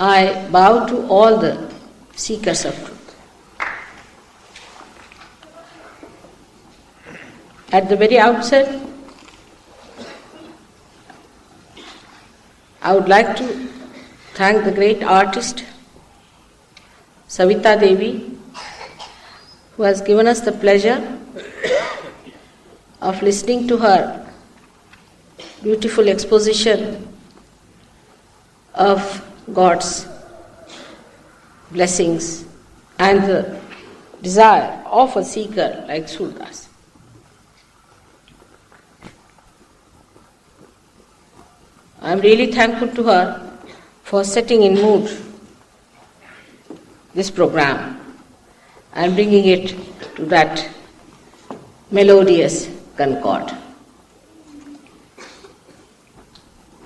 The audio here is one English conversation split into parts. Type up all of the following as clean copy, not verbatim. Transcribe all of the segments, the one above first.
I bow to all the seekers of truth. At the very outset, I would like to thank the great artist Savita Devi, who has given us the pleasure of listening to her beautiful exposition of God's blessings and the desire of a seeker like Surdas. I am really thankful to her for setting in mood this program and bringing it to that melodious concord.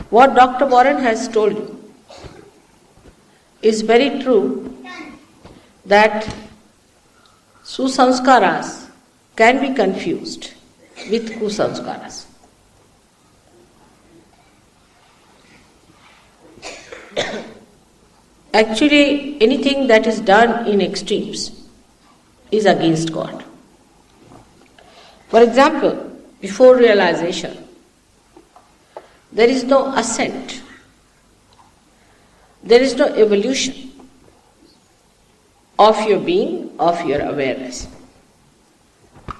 What Dr. Warren has told you is very true, that susanskaras can be confused with kusanskaras. Actually, anything that is done in extremes is against God. For example, before realization, there is no ascent, there is no evolution of your being, of your awareness.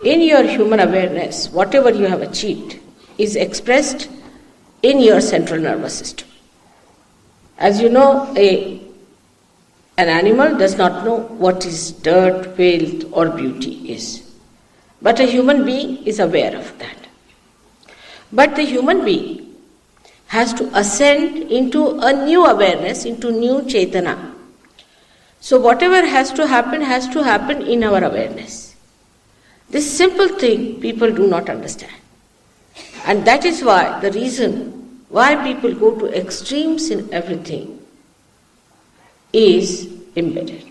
In your human awareness, whatever you have achieved is expressed in your central nervous system. As you know, an animal does not know what is dirt, filth, or beauty is. But a human being is aware of that. But the human being has to ascend into a new awareness, into new Chaitana. So whatever has to happen in our awareness. This simple thing people do not understand. And that is why, the reason why people go to extremes in everything is embedded.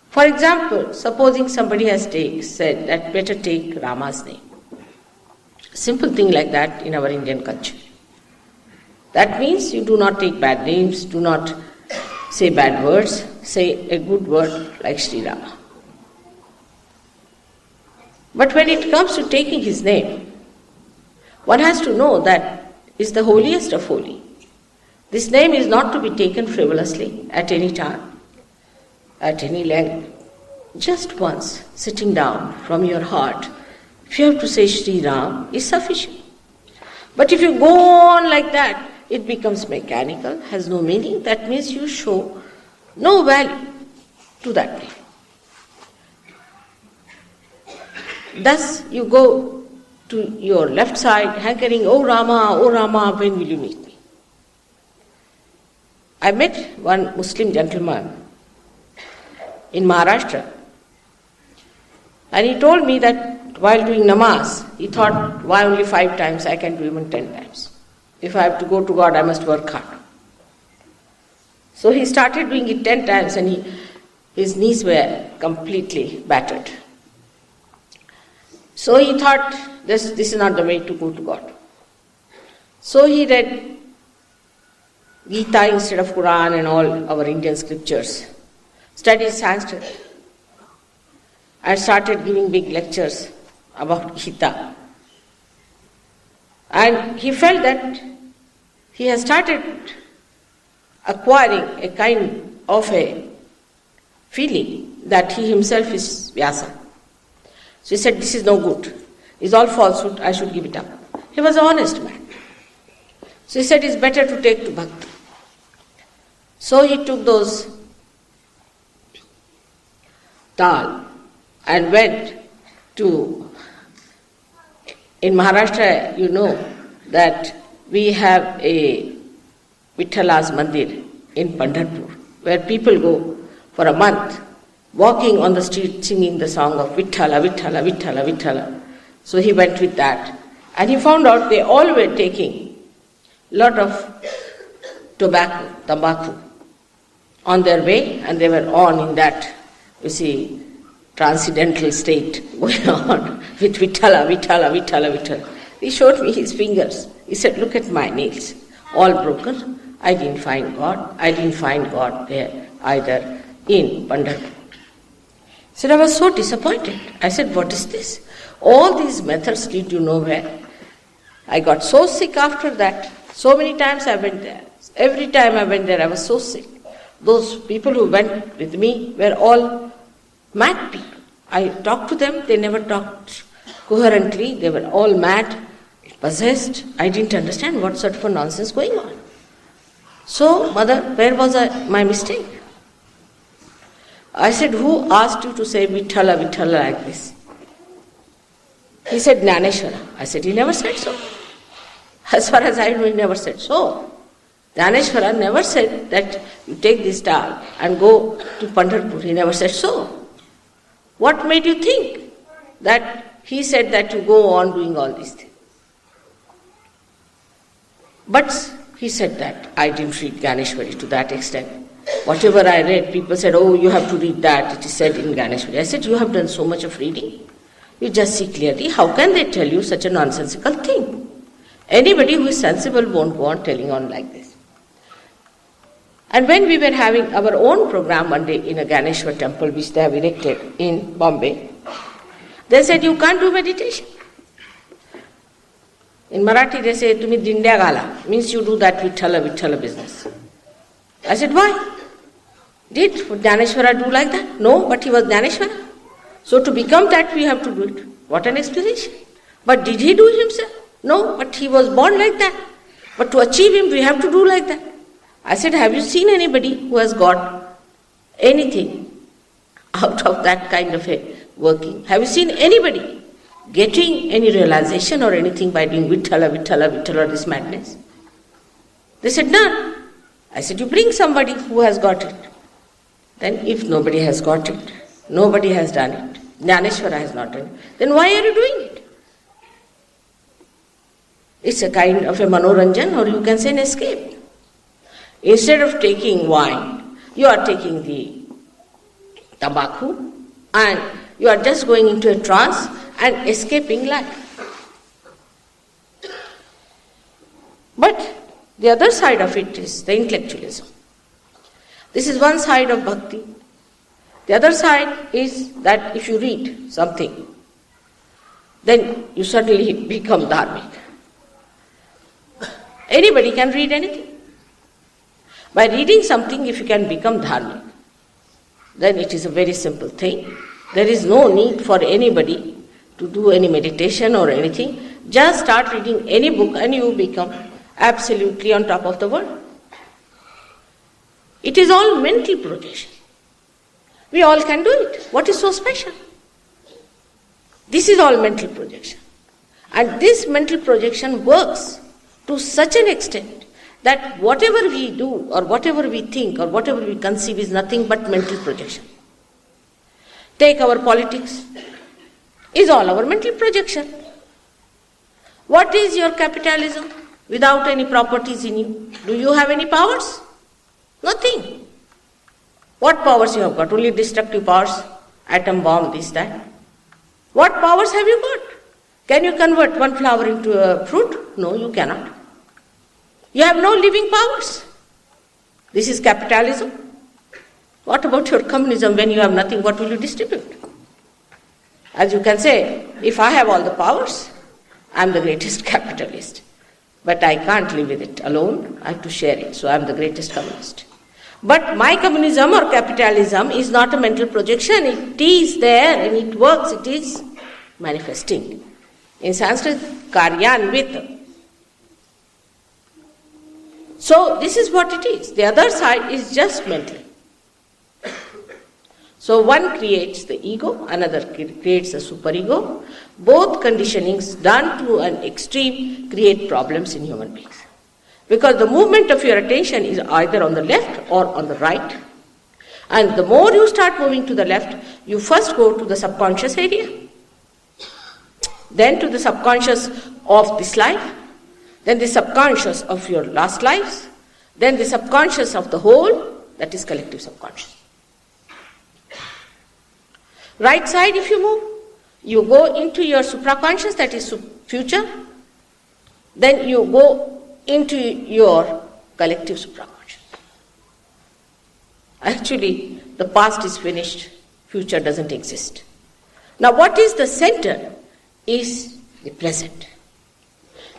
For example, supposing somebody has said that better take Rama's name. Simple thing like that in our Indian culture. That means you do not take bad names, do not say bad words, say a good word like Sri Rama. But when it comes to taking his name, one has to know that is the holiest of holy. This name is not to be taken frivolously at any time, at any length. Just once, sitting down from your heart, if you have to say Sri Ram, is sufficient. But if you go on like that, it becomes mechanical, has no meaning. That means you show no value to that name. Thus, you go to your left side, hankering, oh Rama, when will you meet me? I met one Muslim gentleman in Maharashtra, and he told me that while doing namaz, he thought, why only 5 times? I can do even 10 times. If I have to go to God, I must work hard. So he started doing it 10 times, and his knees were completely battered. So he thought, this is not the way to go to God. So he read Gita instead of Quran and all our Indian scriptures, studied Sanskrit, and started giving big lectures about Gita. And he felt that he has started acquiring a kind of a feeling that he himself is Vyasa. So he said, this is no good. It's all falsehood, I should give it up. He was an honest man. So he said, it's better to take to Bhakti. So he took those dal and went to, in Maharashtra, you know that we have a Vitthala's Mandir in Pandharpur, where people go for a month, walking on the street singing the song of Vitthala, Vitthala, Vitthala, Vitthala. So he went with that. And he found out they all were taking a lot of tobacco on their way, and they were on in that, you see, transcendental state going on with Vitthala, Vitthala, Vitthala, Vitthala. He showed me his fingers. He said, look at my nails, all broken. I didn't find God. I didn't find God there either in Pandharpur. He said, I was so disappointed. I said, what is this? All these methods lead you nowhere. I got so sick after that. So many times I went there. Every time I went there, I was so sick. Those people who went with me were all mad people. I talked to them, they never talked coherently, they were all mad, possessed. I didn't understand what sort of a nonsense going on. So, mother, where was my mistake? I said, who asked you to say Vithala, Vithala like this? He said, Jnaneshwara. I said, he never said so. As far as I know, he never said so. Jnaneshwara never said that you take this dal and go to Pandharpur. He never said so. What made you think that he said that you go on doing all these things? But he said that I didn't read Ganeshwari to that extent. Whatever I read, people said, oh, you have to read that, it is said in Ganeshwari. I said, you have done so much of reading. You just see clearly, how can they tell you such a nonsensical thing? Anybody who is sensible won't go on telling on like this. And when we were having our own program one day in a Ganeshwar temple which they have erected in Bombay, they said, you can't do meditation. In Marathi they say, Tumi dindya gala, means you do that Vithala business. I said, why? Did Jnaneshwara do like that? No, but he was Jnaneshwara. So to become that we have to do it. What an explanation. But did he do it himself? No, but he was born like that. But to achieve him we have to do like that. I said, have you seen anybody who has got anything out of that kind of a working? Have you seen anybody getting any realization or anything by doing Vithala, this madness? They said, none. I said, you bring somebody who has got it. Then if nobody has got it, nobody has done it, Jnaneshwara has not done it, then why are you doing it? It's a kind of a manoranjan, or you can say an escape. Instead of taking wine, you are taking the tobacco and you are just going into a trance and escaping life. But the other side of it is the intellectualism. This is one side of bhakti. The other side is that if you read something, then you suddenly become dharmic. Anybody can read anything. By reading something, if you can become dharmic, then it is a very simple thing. There is no need for anybody to do any meditation or anything. Just start reading any book and you become absolutely on top of the world. It is all mental projection. We all can do it. What is so special? This is all mental projection. And this mental projection works to such an extent that whatever we do or whatever we think or whatever we conceive is nothing but mental projection. Take our politics, is all our mental projection. What is your capitalism without any properties in you? Do you have any powers? Nothing. What powers you have got? Only destructive powers, atom bomb, this, that. What powers have you got? Can you convert one flower into a fruit? No, you cannot. You have no living powers. This is capitalism. What about your communism? When you have nothing, what will you distribute? As you can say, if I have all the powers, I am the greatest capitalist. But I can't live with it alone. I have to share it. So I am the greatest communist. But my communism or capitalism is not a mental projection. It is there and it works. It is manifesting. In Sanskrit, karyanvit. So this is what it is. The other side is just mental. So one creates the ego, another creates the superego. Both conditionings done to an extreme create problems in human beings. Because the movement of your attention is either on the left or on the right. And the more you start moving to the left, you first go to the subconscious area, then to the subconscious of this life, then the subconscious of your last lives, then the subconscious of the whole, that is collective subconscious. Right side, if you move, you go into your supraconscious, that is future, then you go into your collective supraconscious. Actually, the past is finished, future doesn't exist. Now, what is the center is the present.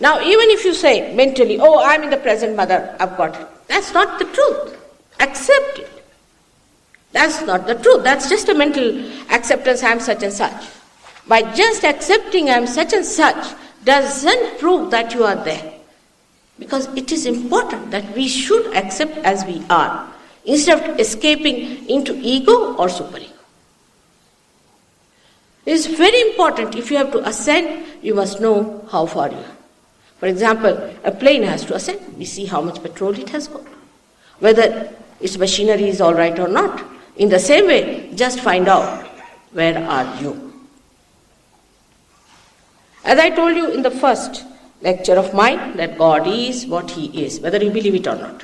Now, even if you say mentally, oh, I'm in the present, mother, I've got it. That's not the truth. Accept it. That's not the truth. That's just a mental acceptance, I'm such and such. By just accepting I'm such and such doesn't prove that you are there. Because it is important that we should accept as we are, instead of escaping into ego or superego. It is very important. If you have to ascend, you must know how far you are. For example, a plane has to ascend. We see how much petrol it has got. Whether its machinery is all right or not. In the same way, just find out, where are you? As I told you in the first lecture of mine, that God is what He is, whether you believe it or not.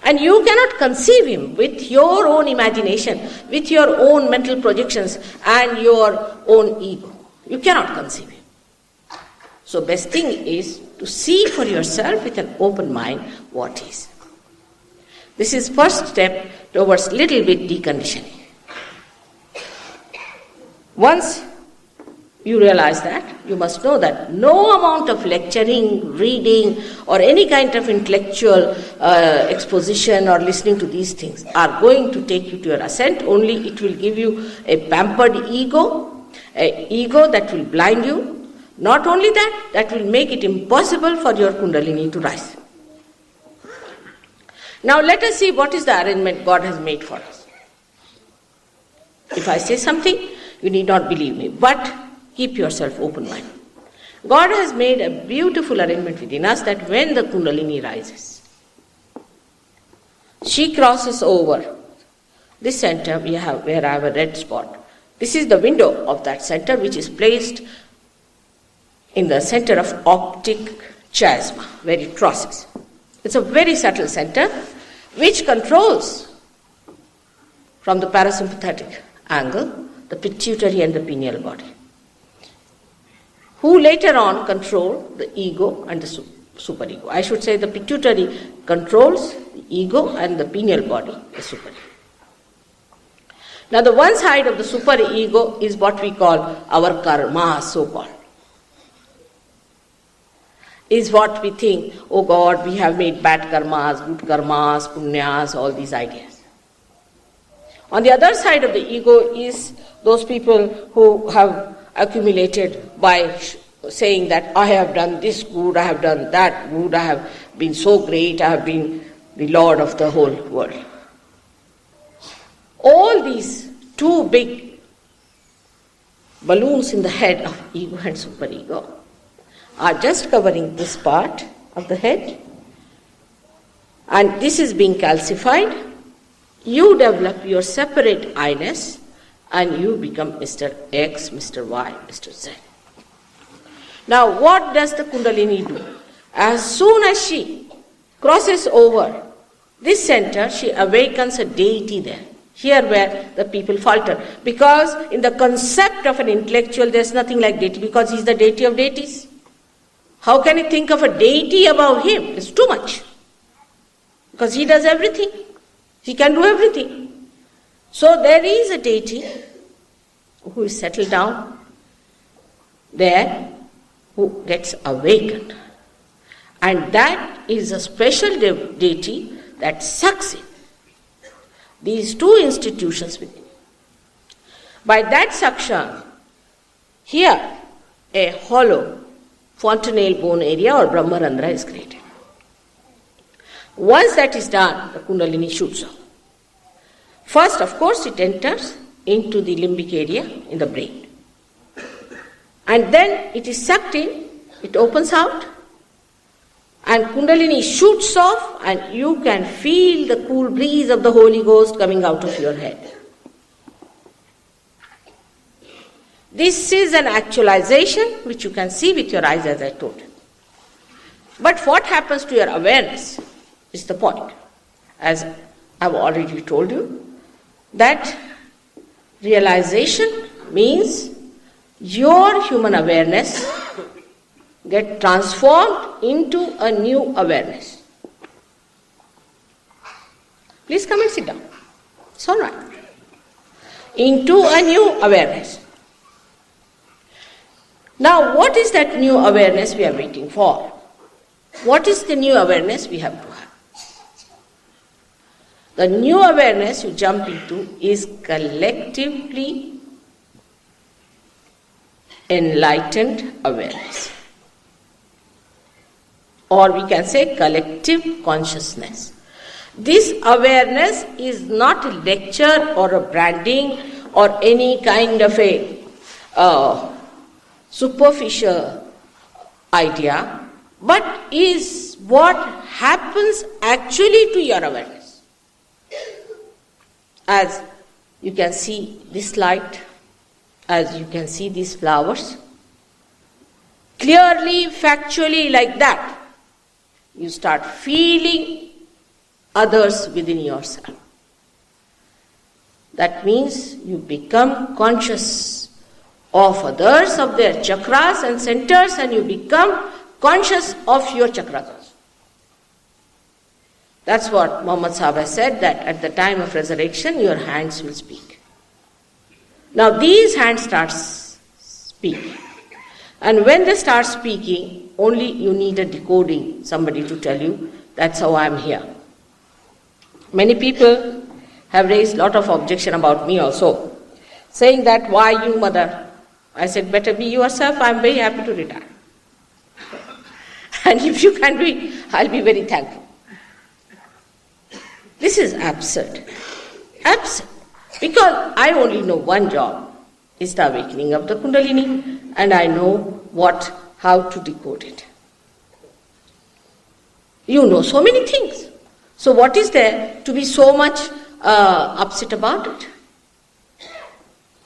And you cannot conceive Him with your own imagination, with your own mental projections and your own ego. You cannot conceive Him. So best thing is to see for yourself with an open mind what is. This is first step towards little bit deconditioning. Once you realize that, you must know that no amount of lecturing, reading, or any kind of intellectual exposition or listening to these things are going to take you to your ascent. Only it will give you a pampered ego, an ego that will blind you. Not only that, that will make it impossible for your Kundalini to rise. Now let us see what is the arrangement God has made for us. If I say something, you need not believe me, but keep yourself open-minded. God has made a beautiful arrangement within us that when the Kundalini rises, she crosses over this center where I have a red spot. This is the window of that center, which is placed in the center of optic chiasma, where it crosses. It's a very subtle center which controls from the parasympathetic angle the pituitary and the pineal body, who later on control the ego and the superego. I should say the pituitary controls the ego and the pineal body, the superego. Now the one side of the superego is what we call our karma, so-called. Is what we think, oh God, we have made bad karmas, good karmas, punyas, all these ideas. On the other side of the ego is those people who have accumulated by saying that I have done this good, I have done that good, I have been so great, I have been the Lord of the whole world. All these two big balloons in the head of ego and superego are just covering this part of the head, and this is being calcified. You develop your separate I-ness and you become Mr. X, Mr. Y, Mr. Z. Now what does the Kundalini do? As soon as she crosses over this center, she awakens a deity there. Here where the people falter. Because in the concept of an intellectual, there's nothing like deity, because he's the deity of deities. How can he think of a deity above him? It's too much. Because he does everything. He can do everything. So there is a deity who is settled down there, who gets awakened. And that is a special deity that sucks in these two institutions within. By that suction, here a hollow fontanelle bone area or Brahmarandra is created. Once that is done, the Kundalini shoots off. First, of course, it enters into the limbic area in the brain. And then it is sucked in, it opens out, and Kundalini shoots off, and you can feel the cool breeze of the Holy Ghost coming out of your head. This is an actualization which you can see with your eyes, as I told you. But what happens to your awareness is the point. As I've already told you, that realization means your human awareness get transformed into a new awareness. Please come and sit down. It's all right. Into a new awareness. Now, what is that new awareness we are waiting for? What is the new awareness we have to have? The new awareness you jump into is collectively enlightened awareness. Or we can say collective consciousness. This awareness is not a lecture or a branding or any kind of a superficial idea, but is what happens actually to your awareness. As you can see this light, as you can see these flowers, clearly, factually like that, you start feeling others within yourself. That means you become conscious of others, of their chakras and centers, and you become conscious of your chakras also. That's what Muhammad Sahib has said, that at the time of resurrection, your hands will speak. Now these hands start speaking. And when they start speaking, only you need a decoding, somebody to tell you, that's how I am here. Many people have raised a lot of objection about me also, saying that, why you, mother? I said, better be yourself, I am very happy to retire. And if you can do it, I'll be very thankful. This is absurd. Absurd. Because I only know one job, is the awakening of the Kundalini, and I know how to decode it. You know so many things. So what is there to be so much upset about it?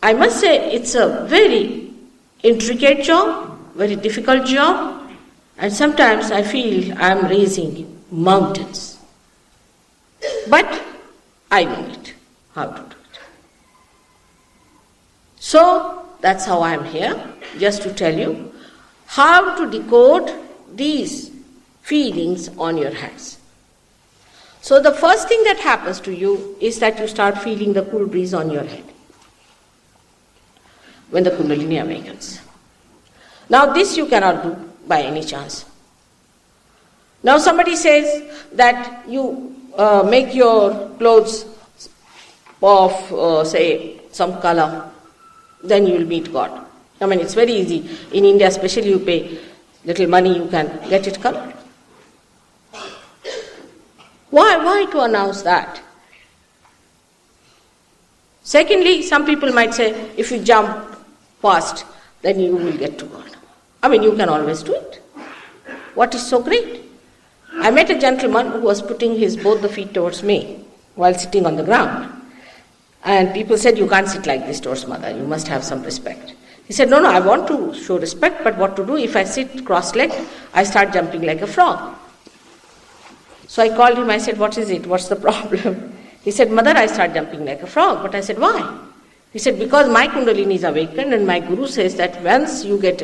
I must say it's a very intricate job, very difficult job, and sometimes I feel I am raising mountains. But I know it, how to do it. So that's how I am here, just to tell you how to decode these feelings on your hands. So the first thing that happens to you is that you start feeling the cool breeze on your head when the Kundalini awakens. Now this you cannot do by any chance. Now somebody says that you make your clothes of, say, some color, then you will meet God. I mean, it's very easy. In India especially, you pay little money, you can get it colored. Why to announce that? Secondly, some people might say, if you jump fast, then you will get to God. I mean, you can always do it. What is so great? I met a gentleman who was putting both the feet towards me while sitting on the ground. And people said, you can't sit like this towards Mother, you must have some respect. He said, no, I want to show respect, but what to do? If I sit cross-legged, I start jumping like a frog. So I called him, I said, what is it? What's the problem? He said, Mother, I start jumping like a frog. But I said, why? He said, because my Kundalini is awakened, and my Guru says that once you get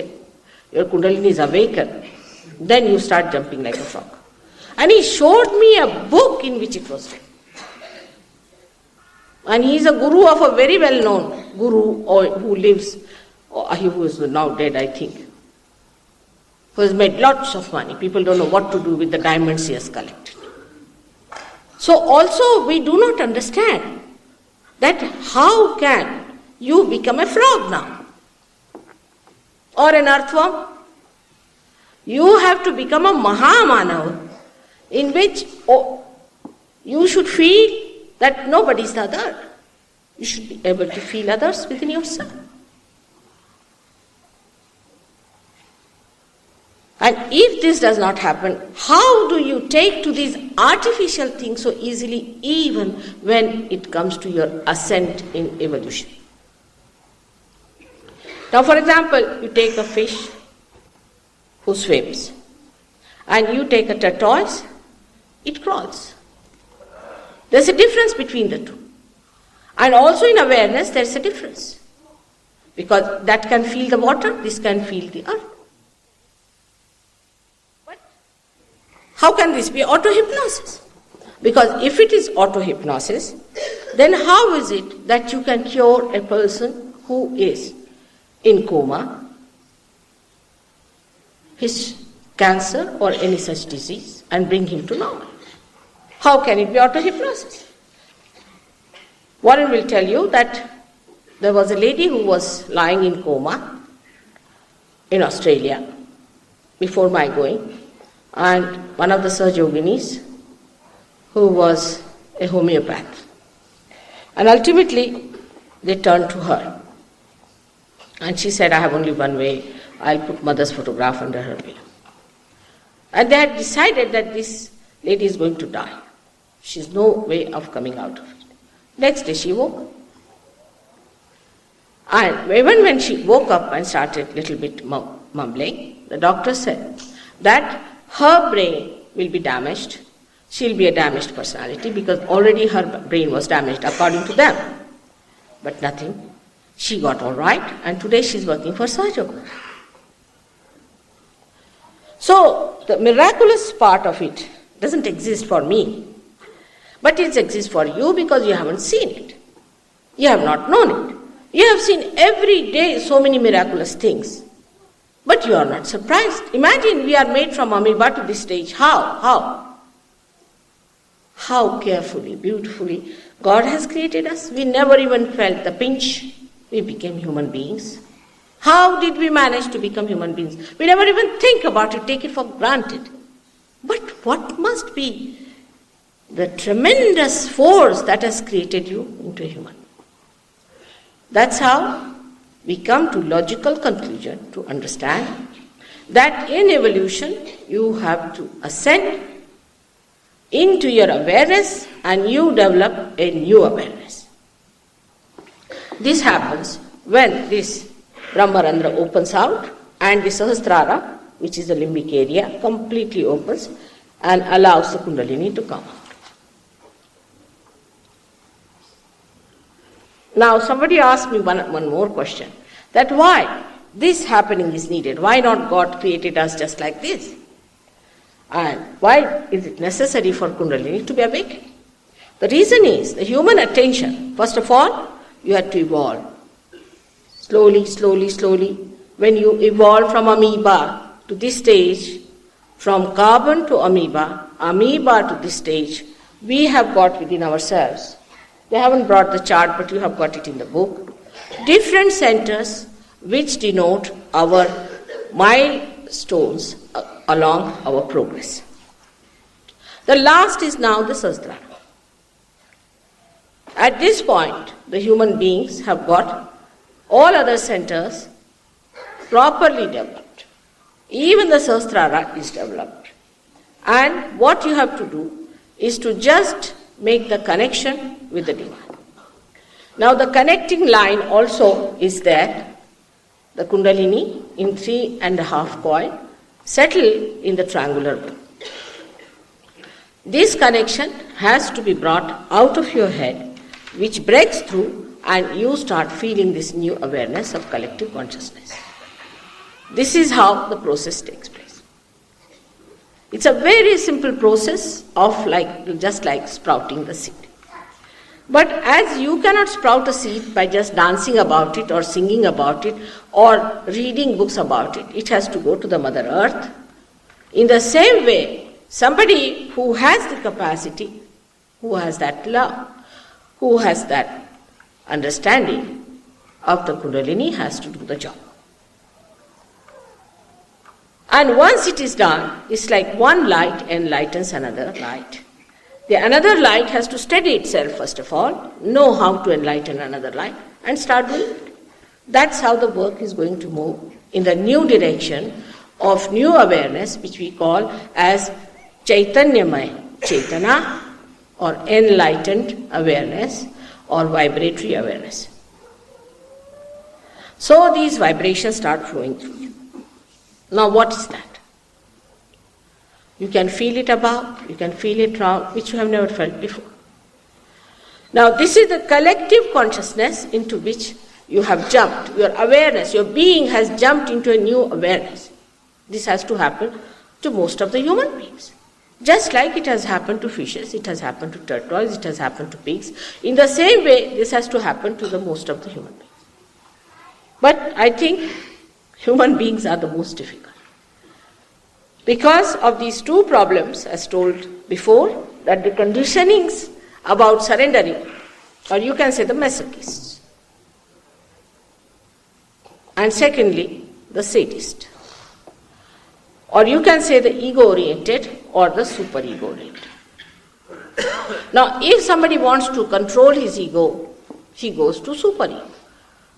your Kundalini is awakened, then you start jumping like a frog. And he showed me a book in which it was written. And he is a guru of a very well-known guru who lives, who is now dead, I think, who has made lots of money. People don't know what to do with the diamonds he has collected. So also we do not understand that how can you become a frog now? Or an earthworm? You have to become a Mahamanav, in which you should feel that nobody is the other. You should be able to feel others within yourself. And if this does not happen, how do you take to these artificial things so easily, even when it comes to your ascent in evolution? Now, for example, you take a fish who swims, and you take a tortoise, it crawls. There's a difference between the two. And also in awareness, there's a difference. Because that can feel the water, this can feel the earth. But how can this be auto-hypnosis? Because if it is auto-hypnosis, then how is it that you can cure a person who is in coma, his cancer or any such disease, and bring him to normal? How can it be auto-hypnosis? Warren will tell you that there was a lady who was lying in coma in Australia before my going, and one of the Sahajoginis who was a homeopath. And ultimately, they turned to her. And she said, I have only one way, I'll put mother's photograph under her pillow. And they had decided that this lady is going to die. She's no way of coming out of it. Next day she woke. And even when she woke up and started a little bit mumbling, the doctor said that her brain will be damaged. She'll be a damaged personality because already her brain was damaged according to them. But nothing. She got all right, and today she's working for Sahajoga. So the miraculous part of it doesn't exist for me, but it exists for you because you haven't seen it. You have not known it. You have seen every day so many miraculous things, but you are not surprised. Imagine we are made from amoeba to this stage. How? How carefully, beautifully God has created us. We never even felt the pinch. We became human beings. How did we manage to become human beings? We never even think about it, take it for granted. But what must be the tremendous force that has created you into a human? That's how we come to logical conclusion to understand that in evolution you have to ascend into your awareness and you develop a new awareness. This happens when this Brahmarandra opens out and the Sahasrara, which is the limbic area, completely opens and allows the Kundalini to come out. Now somebody asked me one more question, that why this happening is needed? Why not God created us just like this? And why is it necessary for Kundalini to be awakened? The reason is the human attention. First of all, you have to evolve. Slowly. When you evolve from amoeba to this stage, from carbon to amoeba to this stage, we have got within ourselves. They haven't brought the chart, but you have got it in the book. Different centers which denote our milestones along our progress. The last is now the Sahasrara. At this point, the human beings have got all other centers properly developed. Even the Sahasrara is developed. And what you have to do is to just make the connection with the divine. Now the connecting line also is there, the Kundalini in 3.5 coil, settled in the triangular bone. This connection has to be brought out of your head, which breaks through, and you start feeling this new awareness of collective consciousness. This is how the process takes place. It's a very simple process of just like sprouting the seed. But as you cannot sprout a seed by just dancing about it or singing about it or reading books about it, it has to go to the Mother Earth. In the same way, somebody who has the capacity, who has that love, who has that understanding of the Kundalini has to do the job. And once it is done, it's like one light enlightens another light. The another light has to steady itself first of all, know how to enlighten another light, and start doing it. That's how the work is going to move in the new direction of new awareness, which we call as Chaitanyamaya, Chaitana, or enlightened awareness, or vibratory awareness. So these vibrations start flowing through you. Now what is that? You can feel it above, you can feel it round, which you have never felt before. Now this is the collective consciousness into which you have jumped. Your awareness, your being has jumped into a new awareness. This has to happen to most of the human beings. Just like it has happened to fishes, it has happened to turtles, it has happened to pigs. In the same way, this has to happen to the most of the human beings. But I think human beings are the most difficult. Because of these two problems, as told before, that the conditionings about surrendering, or you can say the masochists. And secondly, the sadist. Or you can say the ego-oriented or the super-ego-oriented. Now, if somebody wants to control his ego, he goes to super-ego.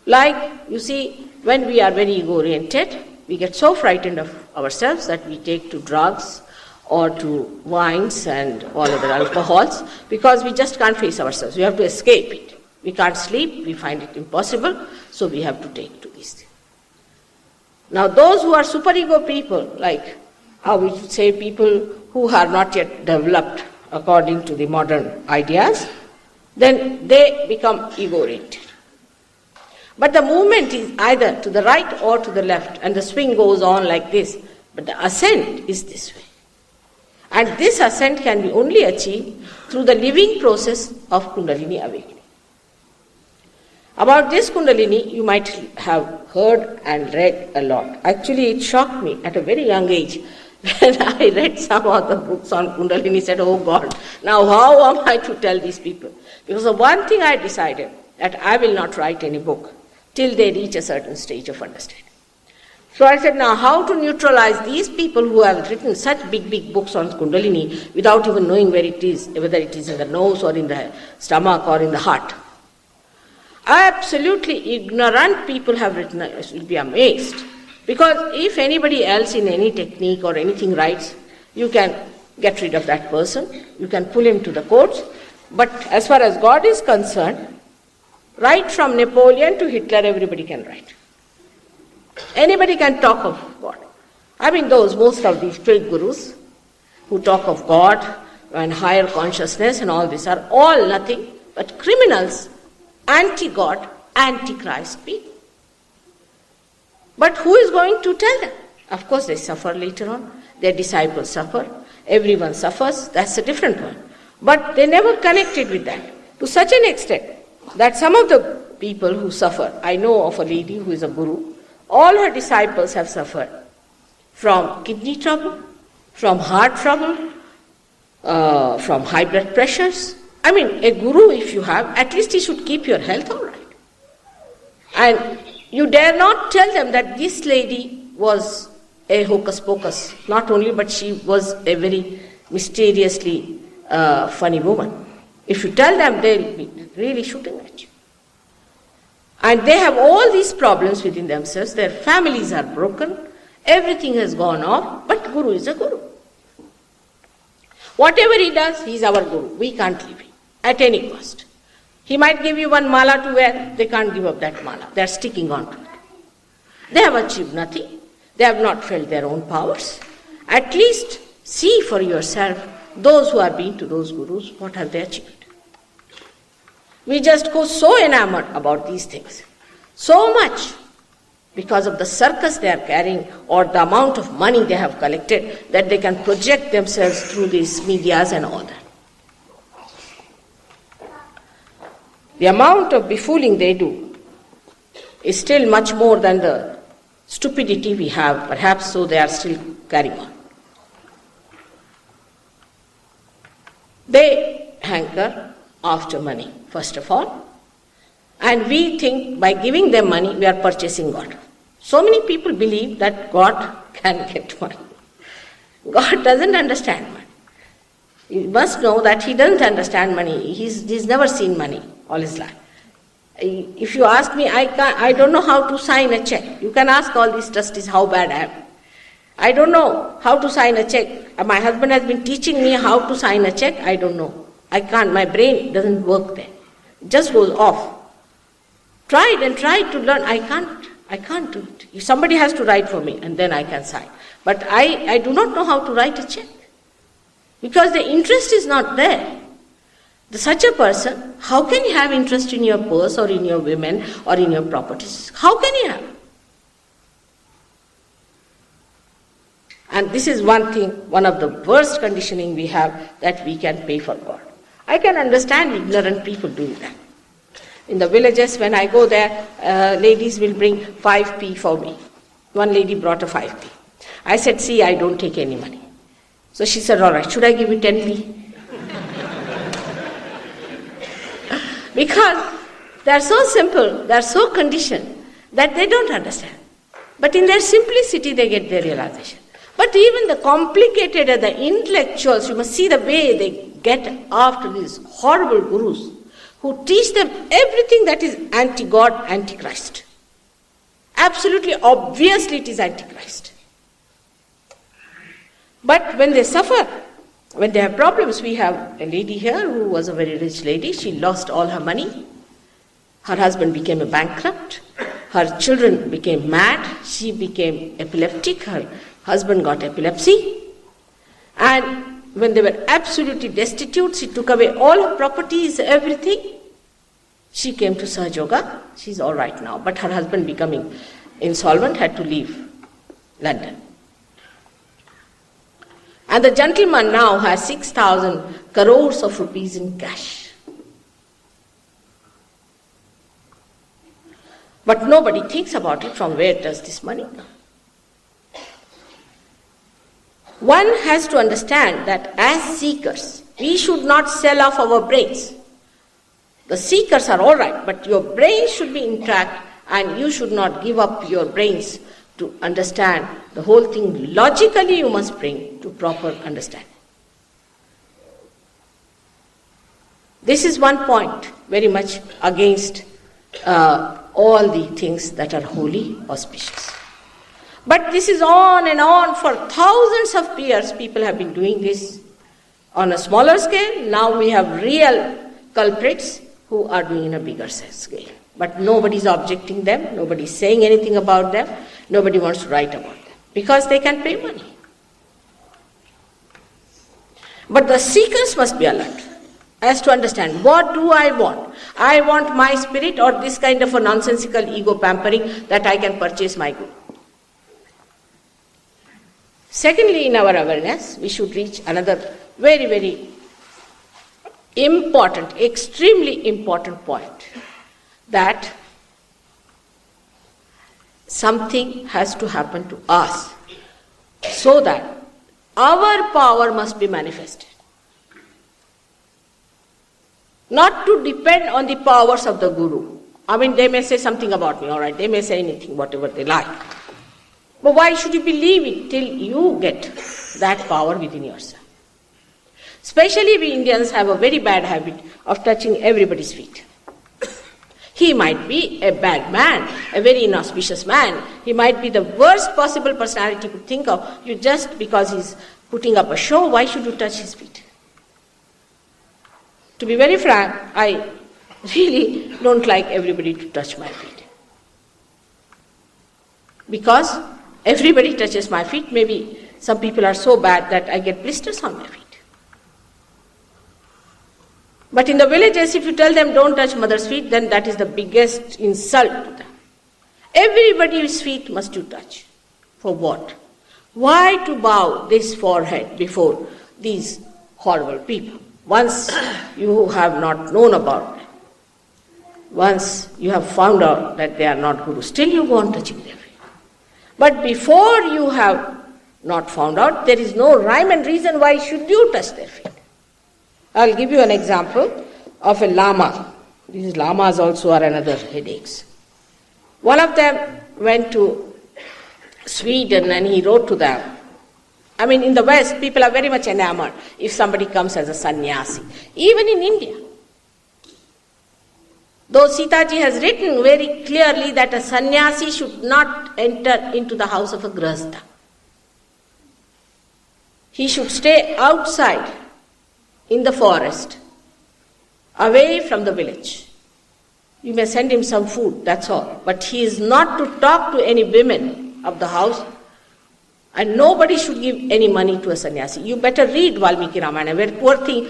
Like, you see, when we are very ego-oriented, we get so frightened of ourselves that we take to drugs or to wines and all other alcohols because we just can't face ourselves. We have to escape it. We can't sleep, we find it impossible, so we have to take to these things. Now, those who are superego people, like how we say people who are not yet developed according to the modern ideas, then they become ego-oriented. But the movement is either to the right or to the left, and the swing goes on like this. But the ascent is this way. And this ascent can be only achieved through the living process of Kundalini awakening. About this Kundalini, you might have heard and read a lot. Actually, it shocked me at a very young age when I read some of the books on Kundalini. Said, oh God, now how am I to tell these people? Because the one thing I decided, that I will not write any book till they reach a certain stage of understanding. So I said, now how to neutralize these people who have written such big books on Kundalini without even knowing where it is, whether it is in the nose or in the stomach or in the heart. Absolutely ignorant people have written, you'll be amazed. Because if anybody else in any technique or anything writes, you can get rid of that person, you can pull him to the courts. But as far as God is concerned, right from Napoleon to Hitler, everybody can write. Anybody can talk of God. I mean, most of these fake gurus who talk of God and higher consciousness and all this are all nothing but criminals, anti-God, anti-Christ people. But who is going to tell them? Of course, they suffer later on. Their disciples suffer. Everyone suffers. That's a different one. But they never connected with that. To such an extent that some of the people who suffer, I know of a lady who is a guru, all her disciples have suffered from kidney trouble, from heart trouble, from high blood pressures. I mean, a guru, if you have, at least he should keep your health all right. And you dare not tell them that this lady was a hocus pocus. Not only, but she was a very mysteriously funny woman. If you tell them, they'll be really shooting at you. And they have all these problems within themselves. Their families are broken. Everything has gone off, but Guru is a Guru. Whatever he does, he is our Guru. We can't leave him at any cost. He might give you one mala to wear. They can't give up that mala. They are sticking on to it. They have achieved nothing. They have not felt their own powers. At least see for yourself, those who have been to those Gurus, what have they achieved. We just go so enamored about these things. So much because of the circus they are carrying or the amount of money they have collected that they can project themselves through these medias and all that. The amount of befooling they do is still much more than the stupidity we have, perhaps, so they are still carrying on. They hanker after money, first of all, and we think by giving them money we are purchasing God. So many people believe that God can get money. God doesn't understand money. You must know that he doesn't understand money. He's never seen money all his life. If you ask me, I don't know how to sign a check. You can ask all these trustees how bad I am. I don't know how to sign a check. My husband has been teaching me how to sign a check. I don't know. I can't. My brain doesn't work there. It just goes off. Tried and tried to learn. I can't do it. If somebody has to write for me and then I can sign. But I do not know how to write a check. Because the interest is not there. Such a person, how can he have interest in your purse or in your women or in your properties? How can he have? And this is one thing, one of the worst conditioning we have, that we can pay for God. I can understand ignorant people doing that. In the villages, when I go there, ladies will bring 5p for me. One lady brought a 5p. I said, see, I don't take any money. So she said, all right, should I give you 10p? Because they are so simple, they are so conditioned that they don't understand. But in their simplicity, they get their realization. But even the complicated and the intellectuals, you must see the way they get after these horrible gurus who teach them everything that is anti-God, anti-Christ. Absolutely, obviously it is anti-Christ. But when they suffer, when they have problems, we have a lady here who was a very rich lady. She lost all her money. Her husband became a bankrupt. Her children became mad. She became epileptic. Her husband got epilepsy. And when they were absolutely destitute, she took away all her properties, everything. She came to Sahaja Yoga. She's all right now. But her husband, becoming insolvent, had to leave London. And the gentleman now has 6,000 crores of rupees in cash. But nobody thinks about it, from where does this money come? One has to understand that as seekers, we should not sell off our brains. The seekers are all right, but your brain should be intact, and you should not give up your brains to understand the whole thing. Logically, you must bring to proper understanding. This is one point very much against all the things that are holy, auspicious. But this is on and on for thousands of years. People have been doing this on a smaller scale. Now we have real culprits who are doing in a bigger scale. But nobody is objecting them, nobody is saying anything about them, nobody wants to write about them, because they can pay money. But the seekers must be alert as to understand, what do I want? I want my spirit, or this kind of a nonsensical ego pampering that I can purchase my guru. Secondly, in our awareness, we should reach another very, very important, extremely important point, that something has to happen to us so that our power must be manifested. Not to depend on the powers of the guru. I mean, they may say something about me, all right, they may say anything, whatever they like. But why should you believe it till you get that power within yourself? Especially we Indians have a very bad habit of touching everybody's feet. He might be a bad man, a very inauspicious man. He might be the worst possible personality you could think of. You just because he's putting up a show, why should you touch his feet? To be very frank, I really don't like everybody to touch my feet. Because everybody touches my feet. Maybe some people are so bad that I get blisters on my feet. But in the villages, if you tell them don't touch mother's feet, then that is the biggest insult to them. Everybody's feet must you touch. For what? Why to bow this forehead before these horrible people? Once you have not known about them, once you have found out that they are not gurus, still you go on touching their feet. But before you have not found out, there is no rhyme and reason why should you touch their feet. I'll give you an example of a lama. These lamas also are another headaches. One of them went to Sweden and he wrote to them. I mean, in the West, people are very much enamored if somebody comes as a sannyasi. Even in India. Though Sitaji has written very clearly that a sannyasi should not enter into the house of a grahastha. He should stay outside in the forest, away from the village. You may send him some food, that's all. But he is not to talk to any women of the house, and nobody should give any money to a sannyasi. You better read Valmiki Ramayana, where poor thing,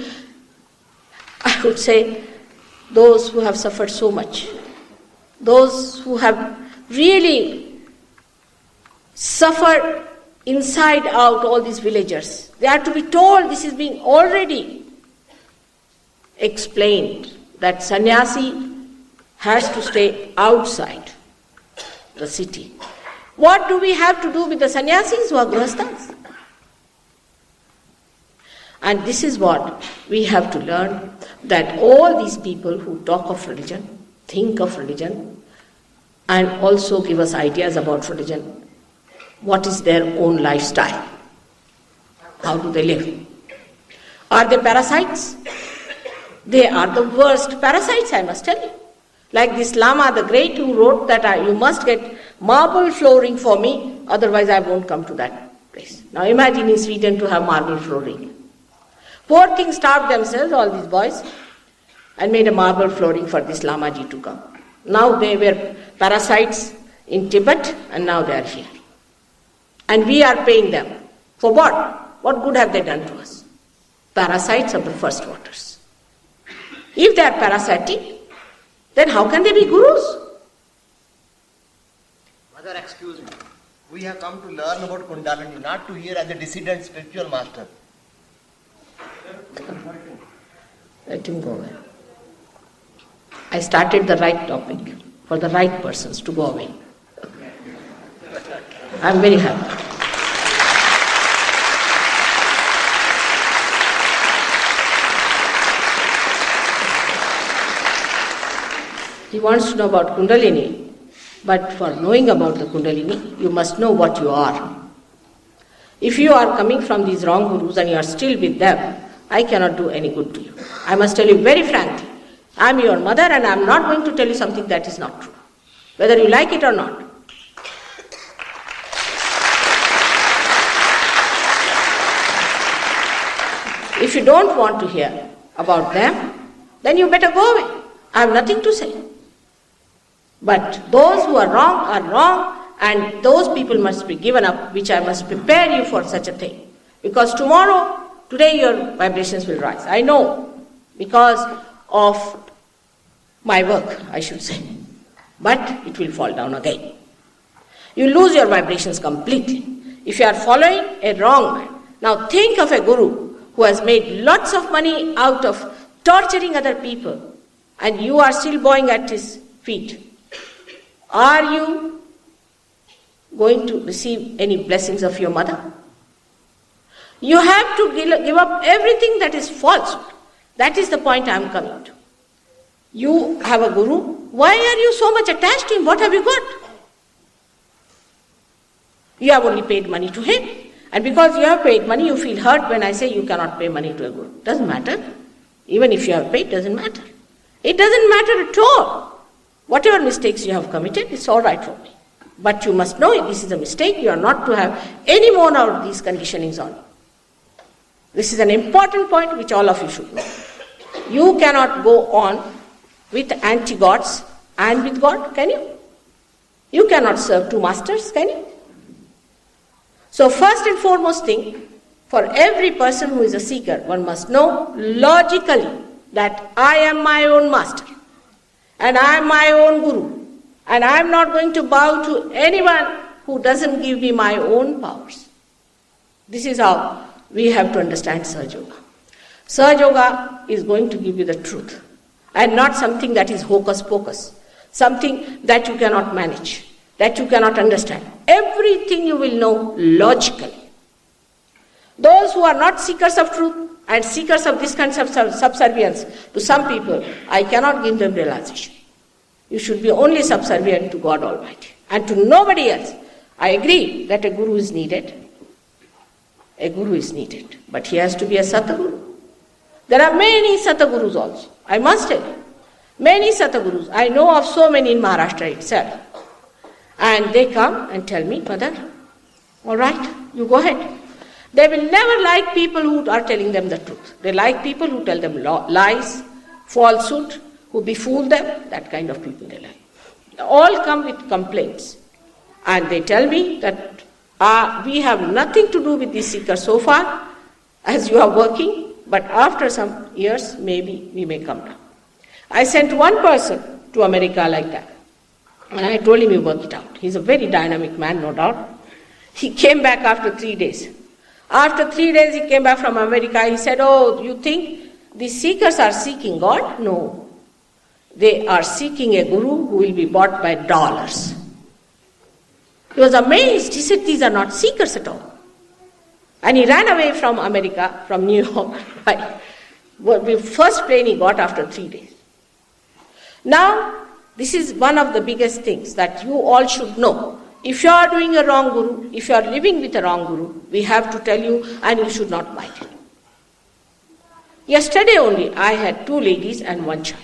I would say, those who have suffered so much, those who have really suffered inside out all these villagers. They are to be told, this is being already explained, that sannyasi has to stay outside the city. What do we have to do with the sannyasis who are grihasthas? And this is what we have to learn, that all these people who talk of religion, think of religion, and also give us ideas about religion, what is their own lifestyle? How do they live? Are they parasites? They are the worst parasites, I must tell you. Like this Lama the Great, who wrote that you must get marble flooring for me, otherwise I won't come to that place. Now imagine in Sweden to have marble flooring. Poor things starved themselves, all these boys, and made a marble flooring for this Lamaji to come. Now they were parasites in Tibet, and now they are here. And we are paying them. For what? What good have they done to us? Parasites of the first waters. If they are parasitic, then how can they be gurus? Mother, excuse me. We have come to learn about Kundalini, not to hear as a dissident spiritual master. Let him go away. I started the right topic for the right persons to go away. I am very happy. He wants to know about Kundalini, but for knowing about the Kundalini, you must know what you are. If you are coming from these wrong gurus and you are still with them, I cannot do any good to you. I must tell you very frankly, I am your mother and I am not going to tell you something that is not true, whether you like it or not. If you don't want to hear about them, then you better go away. I have nothing to say. But those who are wrong, and those people must be given up, which I must prepare you for such a thing. Because today your vibrations will rise. I know, because of my work, I should say. But it will fall down again. You lose your vibrations completely if you are following a wrong man. Now think of a guru who has made lots of money out of torturing other people, and you are still bowing at his feet. Are you going to receive any blessings of your mother? You have to give up everything that is falsehood. That is the point I am coming to. You have a guru. Why are you so much attached to him? What have you got? You have only paid money to him. And because you have paid money, you feel hurt when I say you cannot pay money to a guru. Doesn't matter. Even if you have paid, doesn't matter. It doesn't matter at all. Whatever mistakes you have committed, it's all right for me. But you must know this is a mistake. You are not to have any more of these conditionings on you. This is an important point which all of you should know. You cannot go on with anti-gods and with God, can you? You cannot serve two masters, can you? So first and foremost thing, for every person who is a seeker, one must know logically that I am my own master and I am my own guru and I am not going to bow to anyone who doesn't give me my own powers. This is how we have to understand Sahaja Yoga. Sahaja Yoga is going to give you the truth and not something that is hocus pocus, something that you cannot manage, that you cannot understand. Everything you will know logically. Those who are not seekers of truth and seekers of this kind of subservience to some people, I cannot give them realization. You should be only subservient to God Almighty and to nobody else. I agree that a guru is needed. A guru is needed, but he has to be a Sataguru. There are many Satagurus also, I must tell you. Many Satagurus. I know of so many in Maharashtra itself. And they come and tell me, Mother, all right, you go ahead. They will never like people who are telling them the truth. They like people who tell them lies, falsehood, who befool them, that kind of people they like. They all come with complaints. And they tell me that we have nothing to do with this seeker so far, as you are working, but after some years, maybe we may come down. I sent one person to America like that. And I told him, you work it out. He's a very dynamic man, no doubt. He came back after 3 days. After 3 days, he came back from America. He said, "Oh, you think these seekers are seeking God?" No. They are seeking a guru who will be bought by dollars. He was amazed. He said, "These are not seekers at all." And he ran away from America, from New York, by the first plane he got after 3 days. Now, this is one of the biggest things that you all should know. If you are doing a wrong guru, if you are living with a wrong guru, we have to tell you, and you should not mind it. Yesterday only, I had 2 ladies and 1 child.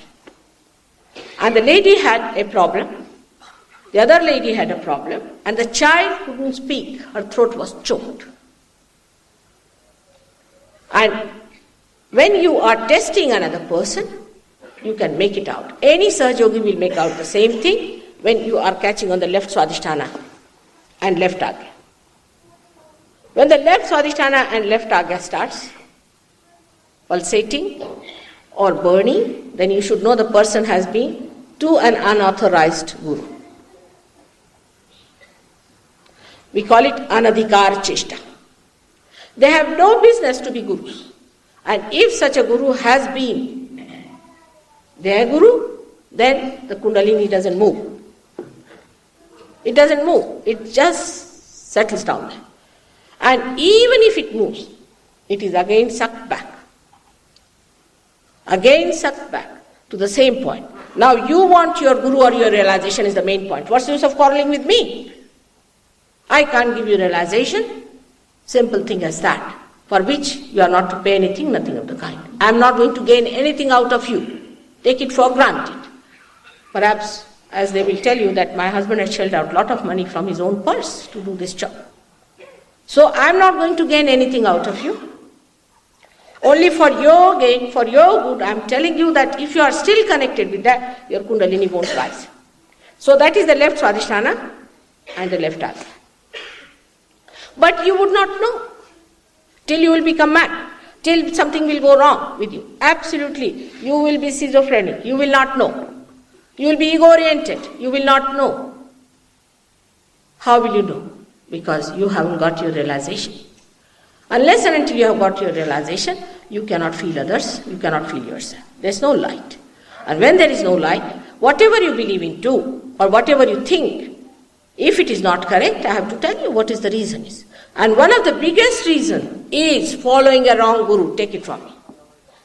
And the lady had a problem, the other lady had a problem, and the child couldn't speak. Her throat was choked. And when you are testing another person, you can make it out. Any Sahaja Yogi will make out the same thing when you are catching on the left Swadhisthana and left Agya. When the left Swadhisthana and left Agya starts pulsating or burning, then you should know the person has been to an unauthorized guru. We call it anadhikar cheshta. They have no business to be gurus. And if such a guru has been their guru, then the Kundalini doesn't move. It doesn't move. It just settles down there. And even if it moves, it is again sucked back. Again sucked back to the same point. Now you want your guru or your realization is the main point. What's the use of quarreling with me? I can't give you realization. Simple thing as that. For which you are not to pay anything, nothing of the kind. I am not going to gain anything out of you. Take it for granted. Perhaps, as they will tell you, that my husband has shelled out a lot of money from his own purse to do this job. So I am not going to gain anything out of you. Only for your gain, for your good, I am telling you that if you are still connected with that, your Kundalini won't rise. So that is the left Swadhisthana and the left Agya. But you would not know till you will become mad, till something will go wrong with you. Absolutely. You will be schizophrenic. You will not know. You will be ego-oriented. You will not know. How will you know? Because you haven't got your realization. Unless and until you have got your realization, you cannot feel others, you cannot feel yourself. There is no light. And when there is no light, whatever you believe into, or whatever you think, if it is not correct, I have to tell you what is the reason is. And one of the biggest reason is following a wrong guru. Take it from me.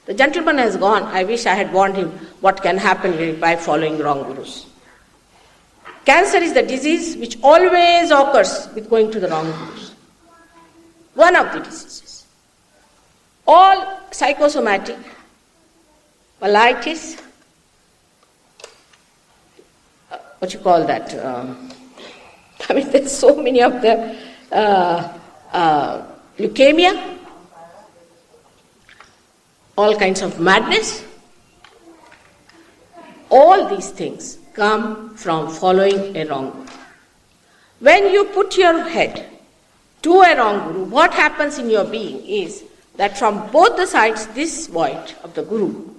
The gentleman has gone. I wish I had warned him what can happen by following wrong gurus. Cancer is the disease which always occurs with going to the wrong gurus. One of the diseases. All psychosomatic, myelitis, what you call that? I mean, there's so many of the leukemia, all kinds of madness. All these things come from following a wrong guru. When you put your head to a wrong guru, what happens in your being is that from both the sides, this void of the guru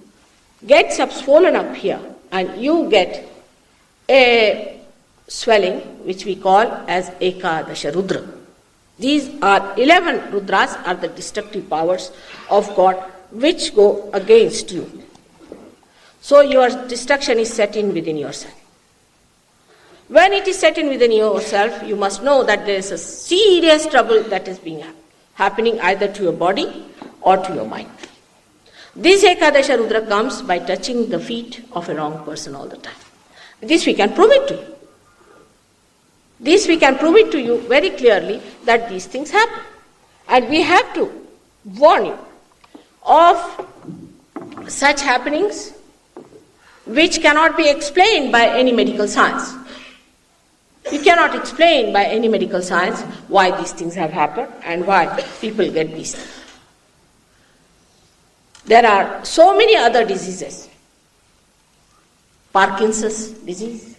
gets up, swollen up here, and you get a swelling which we call as Ekadasha Rudra. These are 11 Rudras, are the destructive powers of God which go against you. So your destruction is set in within yourself. When it is set in within yourself, you must know that there is a serious trouble that is being happening either to your body or to your mind. This Ekadasha Rudra comes by touching the feet of a wrong person all the time. This we can prove it to you. This we can prove it to you very clearly that these things happen. And we have to warn you of such happenings which cannot be explained by any medical science. You cannot explain by any medical science why these things have happened and why people get these things. There are so many other diseases. Parkinson's disease,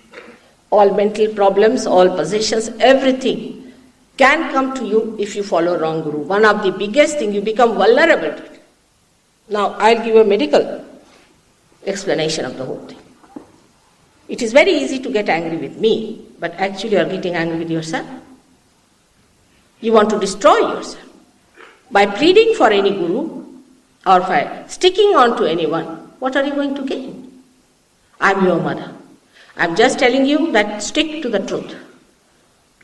all mental problems, all possessions, everything can come to you if you follow wrong guru. One of the biggest things, you become vulnerable to it. Now, I'll give you a medical explanation of the whole thing. It is very easy to get angry with me, but actually you are getting angry with yourself. You want to destroy yourself. By pleading for any guru or by sticking on to anyone, what are you going to gain? I'm your mother. I'm just telling you that stick to the truth.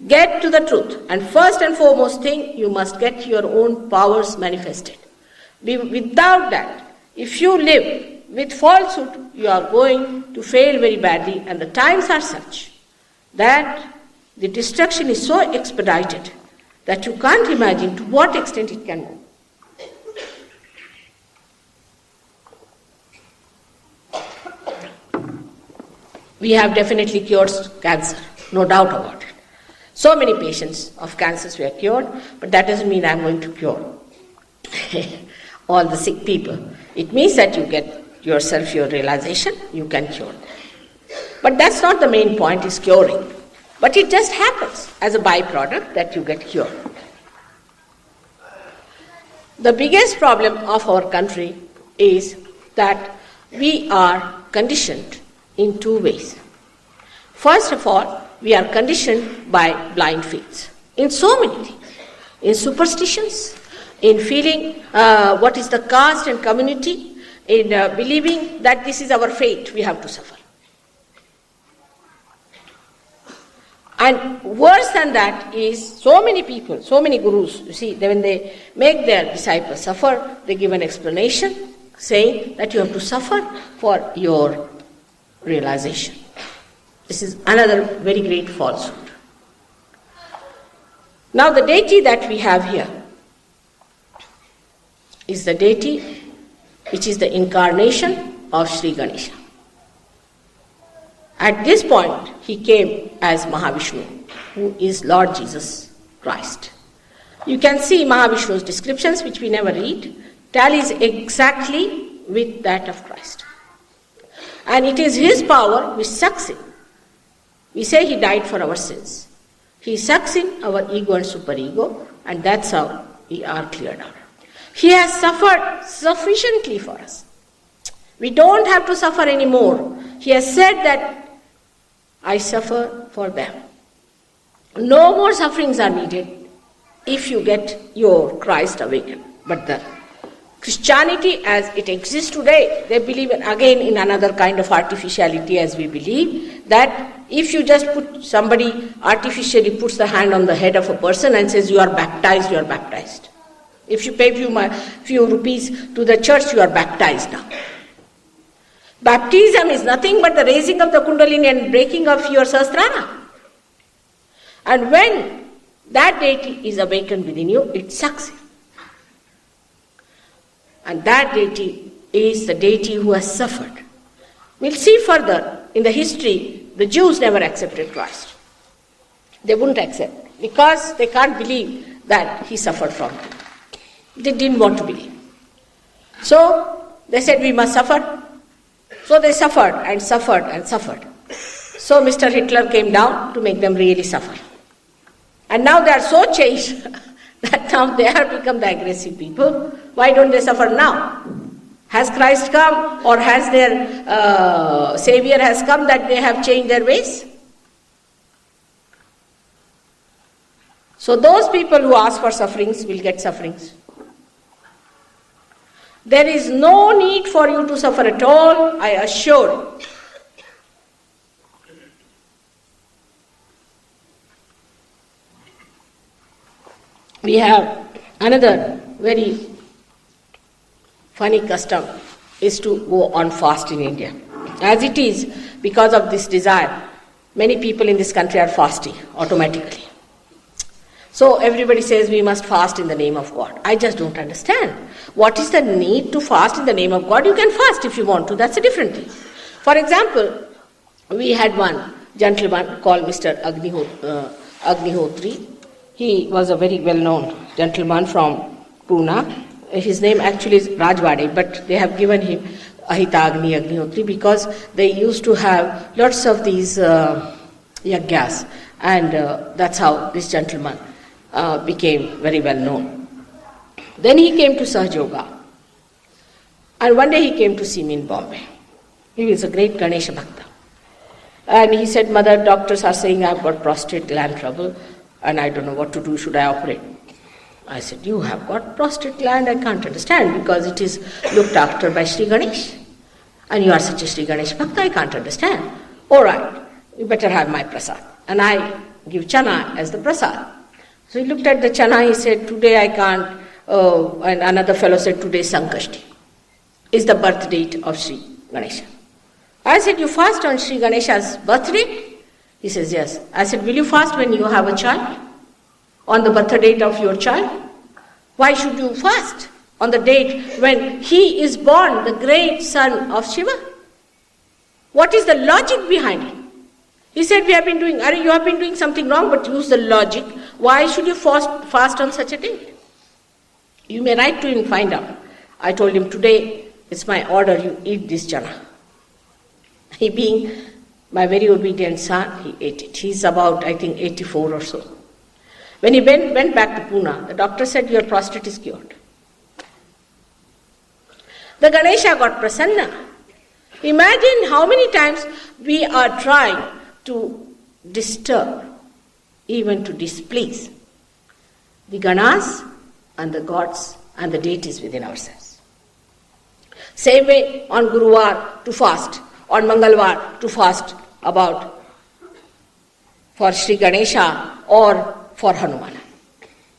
Get to the truth. And first and foremost thing, you must get your own powers manifested. Without that, if you live with falsehood, you are going to fail very badly, and the times are such that the destruction is so expedited that you can't imagine to what extent it can go. We have definitely cured cancer, no doubt about it. So many patients of cancers were cured, but that doesn't mean I'm going to cure all the sick people. It means that you get yourself your realization, you can cure them. But that's not the main point, is curing. But it just happens as a byproduct that you get cured. The biggest problem of our country is that we are conditioned in two ways. First of all, we are conditioned by blind faiths in so many things. In superstitions, in feeling what is the caste and community, in believing that this is our fate, we have to suffer. And worse than that is so many people, so many gurus, you see, when they make their disciples suffer, they give an explanation saying that you have to suffer for your realization. This is another very great falsehood. Now the deity that we have here is the deity which is the incarnation of Sri Ganesha. At this point, he came as Mahavishnu, who is Lord Jesus Christ. You can see Mahavishnu's descriptions, which we never read, tallies exactly with that of Christ. And it is his power which sucks in. We say he died for our sins. He sucks in our ego and superego, and that's how we are cleared out. He has suffered sufficiently for us. We don't have to suffer anymore. He has said that I suffer for them. No more sufferings are needed if you get your Christ awakened. But the Christianity as it exists today, they believe again in another kind of artificiality as we believe, that if you just put somebody artificially puts the hand on the head of a person and says you are baptized, you are baptized. If you pay few rupees to the church, you are baptized now. Baptism is nothing but the raising of the Kundalini and breaking of your Sahasrara. And when that deity is awakened within you, it sucks in. And that deity is the deity who has suffered. We'll see further in the history, the Jews never accepted Christ. They wouldn't accept because they can't believe that he suffered from them. They didn't want to believe. So they said we must suffer. So they suffered and suffered and suffered. So Mr. Hitler came down to make them really suffer. And now they are so changed that now they have become the aggressive people. Why don't they suffer now? Has Christ come, or has their Savior has come that they have changed their ways? So those people who ask for sufferings will get sufferings. There is no need for you to suffer at all, I assure you. We have another very funny custom is to go on fast in India. As it is, because of this desire, many people in this country are fasting automatically. So everybody says we must fast in the name of God. I just don't understand. What is the need to fast in the name of God? You can fast if you want to. That's a different thing. For example, we had one gentleman called Mr. Agnihotri. He was a very well-known gentleman from Pune. His name actually is Rajwade, but they have given him Ahitagni Agnihotri because they used to have lots of these yagyas, and that's how this gentleman became very well known. Then he came to Sahaj Yoga, and one day he came to see me in Bombay. He was a great Ganesha Bhakta. And he said, Mother, doctors are saying I've got prostate gland trouble, and I don't know what to do, should I operate? I said, you have got prostate gland, I can't understand, because it is looked after by Sri Ganesh. And you are such a Sri Ganesh Bhakta, I can't understand. All right, you better have my prasad. And I give chana as the prasad. So he looked at the chana, he said, today I can't. And another fellow said, today is Sankashti. Is the birth date of Sri Ganesha. I said, you fast on Sri Ganesha's birthday? He says, yes. I said, will you fast when you have a child? On the birth date of your child? Why should you fast on the date when he is born, the great son of Shiva? What is the logic behind it? He said, you have been doing something wrong, but use the logic. Why should you fast on such a date? You may write to him, find out. I told him, today it's my order, you eat this chana. He being my very obedient son, he ate it. He's about, I think, 84 or so. When he went back to Pune, the doctor said, your prostate is cured. The Ganesha got prasanna. Imagine how many times we are trying to disturb, even to displease the Ganas and the gods and the deities within ourselves. Same way on Guruvar to fast, on Mangalvar to fast for Sri Ganesha or for Hanumana.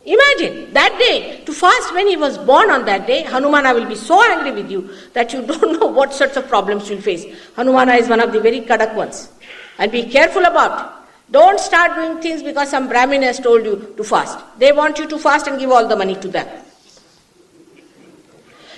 Imagine that day to fast when he was born on that day. Hanumana will be so angry with you that you don't know what sorts of problems you'll face. Hanumana is one of the very kadak ones. And be careful about it. Don't start doing things because some Brahmin has told you to fast. They want you to fast and give all the money to them.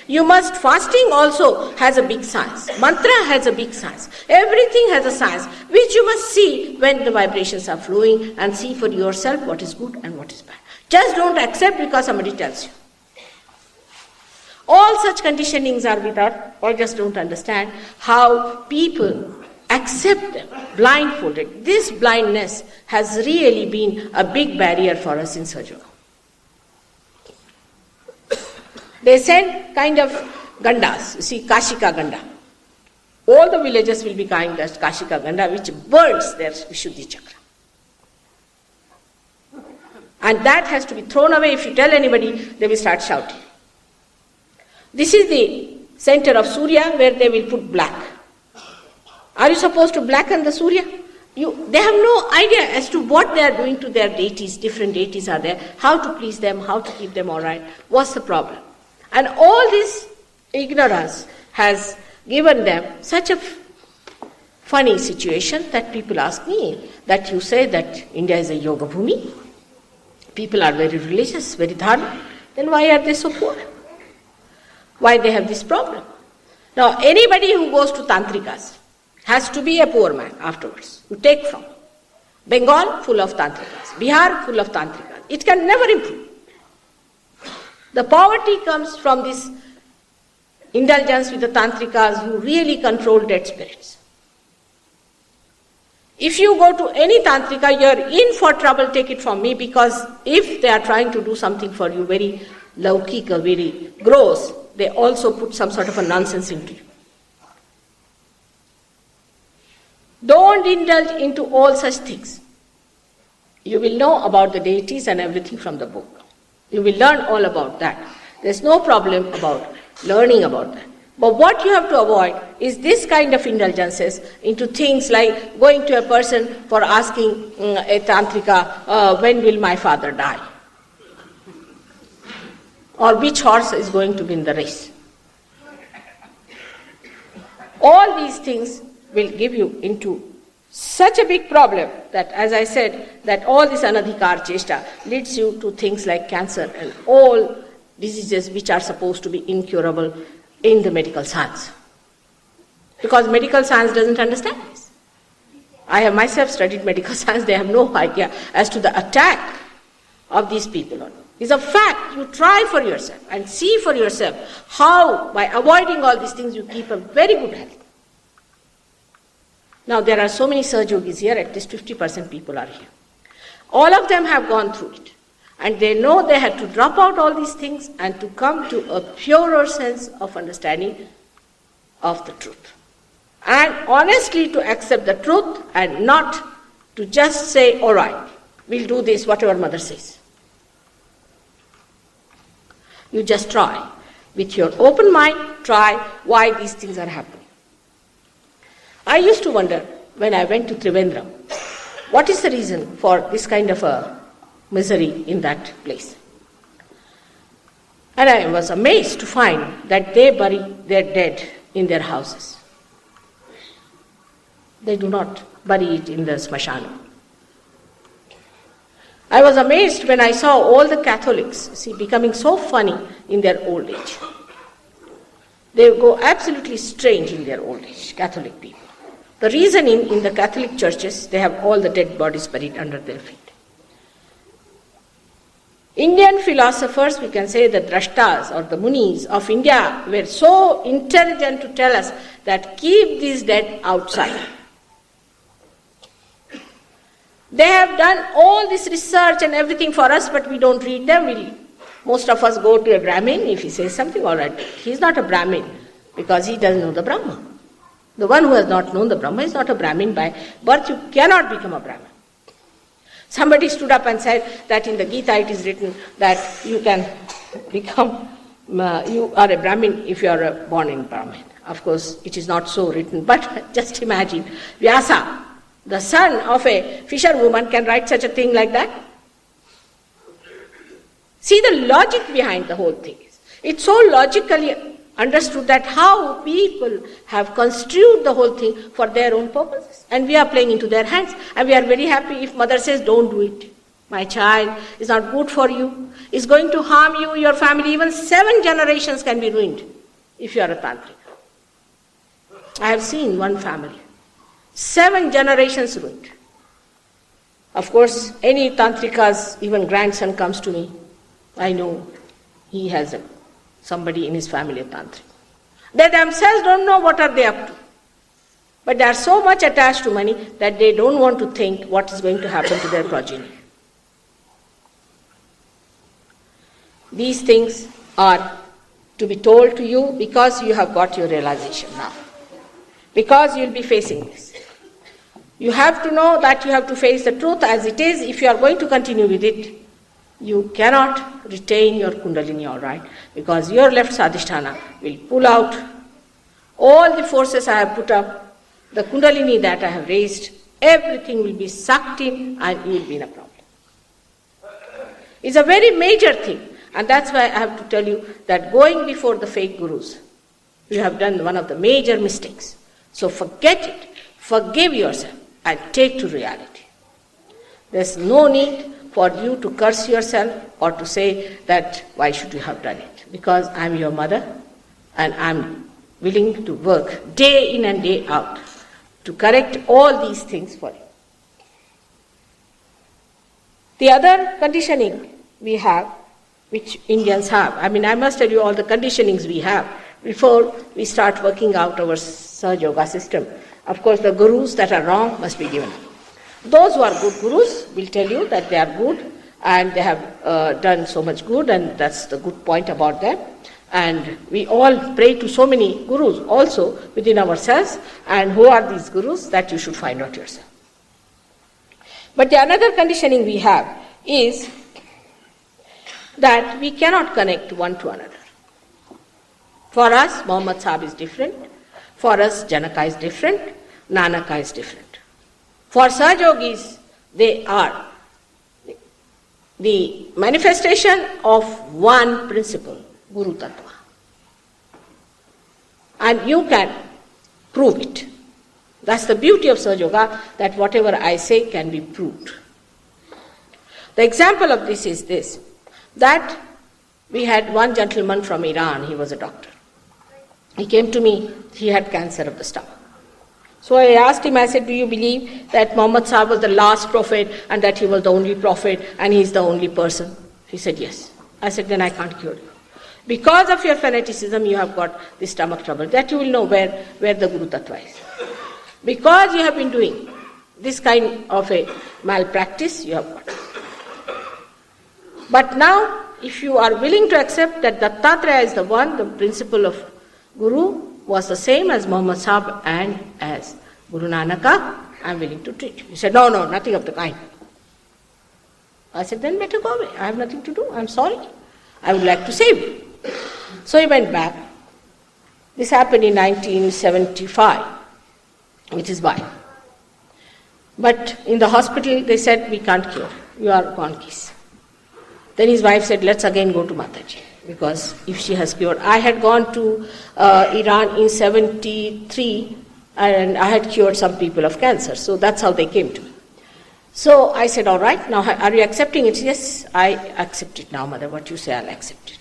Fasting also has a big science. Mantra has a big science. Everything has a science, which you must see when the vibrations are flowing and see for yourself what is good and what is bad. Just don't accept because somebody tells you. All such conditionings are with us, or just don't understand how people accept them blindfolded. This blindness has really been a big barrier for us in Sahaja. They send kind of gandas, you see, Kashika Ganda. All the villages will be carrying that Kashika Ganda, which burns their Vishuddhi Chakra. And that has to be thrown away. If you tell anybody, they will start shouting. This is the center of Surya where they will put black. Are you supposed to blacken the Surya? They have no idea as to what they are doing to their deities. Different deities are there. How to please them, how to keep them all right. What's the problem? And all this ignorance has given them such a funny situation that people ask me that you say that India is a yoga bhumi. People are very religious, very dharma. Then why are they so poor? Why they have this problem? Now, anybody who goes to tantrikas has to be a poor man afterwards. You take from Bengal, full of tantrikas. Bihar, full of tantrikas. It can never improve. The poverty comes from this indulgence with the tantrikas who really control dead spirits. If you go to any tantrika, you're in for trouble, take it from me, because if they are trying to do something for you very laukika, very gross, they also put some sort of a nonsense into you. Don't indulge into all such things. You will know about the deities and everything from the book. You will learn all about that. There's no problem about learning about that. But what you have to avoid is this kind of indulgences into things like going to a person for asking a tantrika, when will my father die? Or which horse is going to win the race? All these things will give you into such a big problem that, as I said, that all this anadhikar chesta leads you to things like cancer and all diseases which are supposed to be incurable in the medical science. Because medical science doesn't understand this. I have myself studied medical science, they have no idea as to the attack of these people on you. It's a fact. You try for yourself and see for yourself how, by avoiding all these things, you keep a very good health. Now, there are so many Sahaja Yogis here, at least 50% people are here. All of them have gone through it. And they know they had to drop out all these things and to come to a purer sense of understanding of the truth. And honestly to accept the truth and not to just say, all right, we'll do this, whatever mother says. You just try. With your open mind, try why these things are happening. I used to wonder when I went to Trivandrum, what is the reason for this kind of a misery in that place? And I was amazed to find that they bury their dead in their houses. They do not bury it in the smashanam. I was amazed when I saw all the Catholics becoming so funny in their old age. They go absolutely strange in their old age, Catholic people. The reason in the Catholic churches, they have all the dead bodies buried under their feet. Indian philosophers, we can say the Drashtas or the Munis of India were so intelligent to tell us that keep these dead outside. They have done all this research and everything for us, but we don't read them. Most of us go to a Brahmin, if he says something, all right. He's not a Brahmin because he doesn't know the Brahma. The one who has not known the Brahma is not a Brahmin by birth. You cannot become a Brahmin. Somebody stood up and said that in the Gita it is written that you can become, you are a Brahmin if you are born in Brahmin. Of course, it is not so written, but just imagine, Vyasa, the son of a fisherwoman, can write such a thing like that? See the logic behind the whole thing. It's so logically understood that how people have construed the whole thing for their own purposes. And we are playing into their hands. And we are very happy if mother says, don't do it. My child is not good for you. It's going to harm you, your family. Even 7 generations can be ruined if you are a tantrika. I have seen one family. 7 generations ruined. Of course, any tantrika's even grandson comes to me. I know he has somebody in his family a tantric. They themselves don't know what are they up to. But they are so much attached to money that they don't want to think what is going to happen to their progeny. These things are to be told to you because you have got your realization now. Because you will be facing this. You have to know that you have to face the truth as it is. If you are going to continue with it, you cannot retain your kundalini, all right, because your left sadhisthana will pull out all the forces I have put up, the kundalini that I have raised, everything will be sucked in and you will be in a problem. It's a very major thing, and that's why I have to tell you that going before the fake gurus, you have done one of the major mistakes. So forget it, forgive yourself and take to reality. There's no need for you to curse yourself or to say that why should you have done it? Because I'm your mother and I'm willing to work day in and day out to correct all these things for you. The other conditioning we have, which Indians have, I must tell you all the conditionings we have before we start working out our Sahaja Yoga system. Of course, the gurus that are wrong must be given up. Those who are good gurus will tell you that they are good and they have done so much good, and that's the good point about them. And we all pray to so many gurus also within ourselves, and who are these gurus that you should find out yourself. But the another conditioning we have is that we cannot connect one to another. For us, Muhammad Sahib is different. For us, Janaka is different. Nanaka is different. For Sahajogis, they are the manifestation of one principle, Guru Tattva. And you can prove it. That's the beauty of Sahaja Yoga, that whatever I say can be proved. The example of this is this, that we had one gentleman from Iran, he was a doctor. He came to me, he had cancer of the stomach. So I asked him, I said, do you believe that Muhammad Sahib was the last prophet and that he was the only prophet and he is the only person? He said, yes. I said, then I can't cure you. Because of your fanaticism, you have got this stomach trouble. That you will know where the Guru Tattva is. Because you have been doing this kind of a malpractice, you have got it. But now, if you are willing to accept that Dattatreya is the one, the principle of Guru was the same as Muhammad Sahib and as Guru Nanaka, I am willing to treat you. He said, no, nothing of the kind. I said, then better go away. I have nothing to do. I'm sorry. I would like to save you. So he went back. This happened in 1975, which is why. But in the hospital, they said, we can't cure. You are gone case. Then his wife said, let's again go to Mataji. Because if she has cured. I had gone to Iran in 73 and I had cured some people of cancer. So that's how they came to me. So I said, all right, now are you accepting it? Yes, I accept it now, mother. What you say, I'll accept it.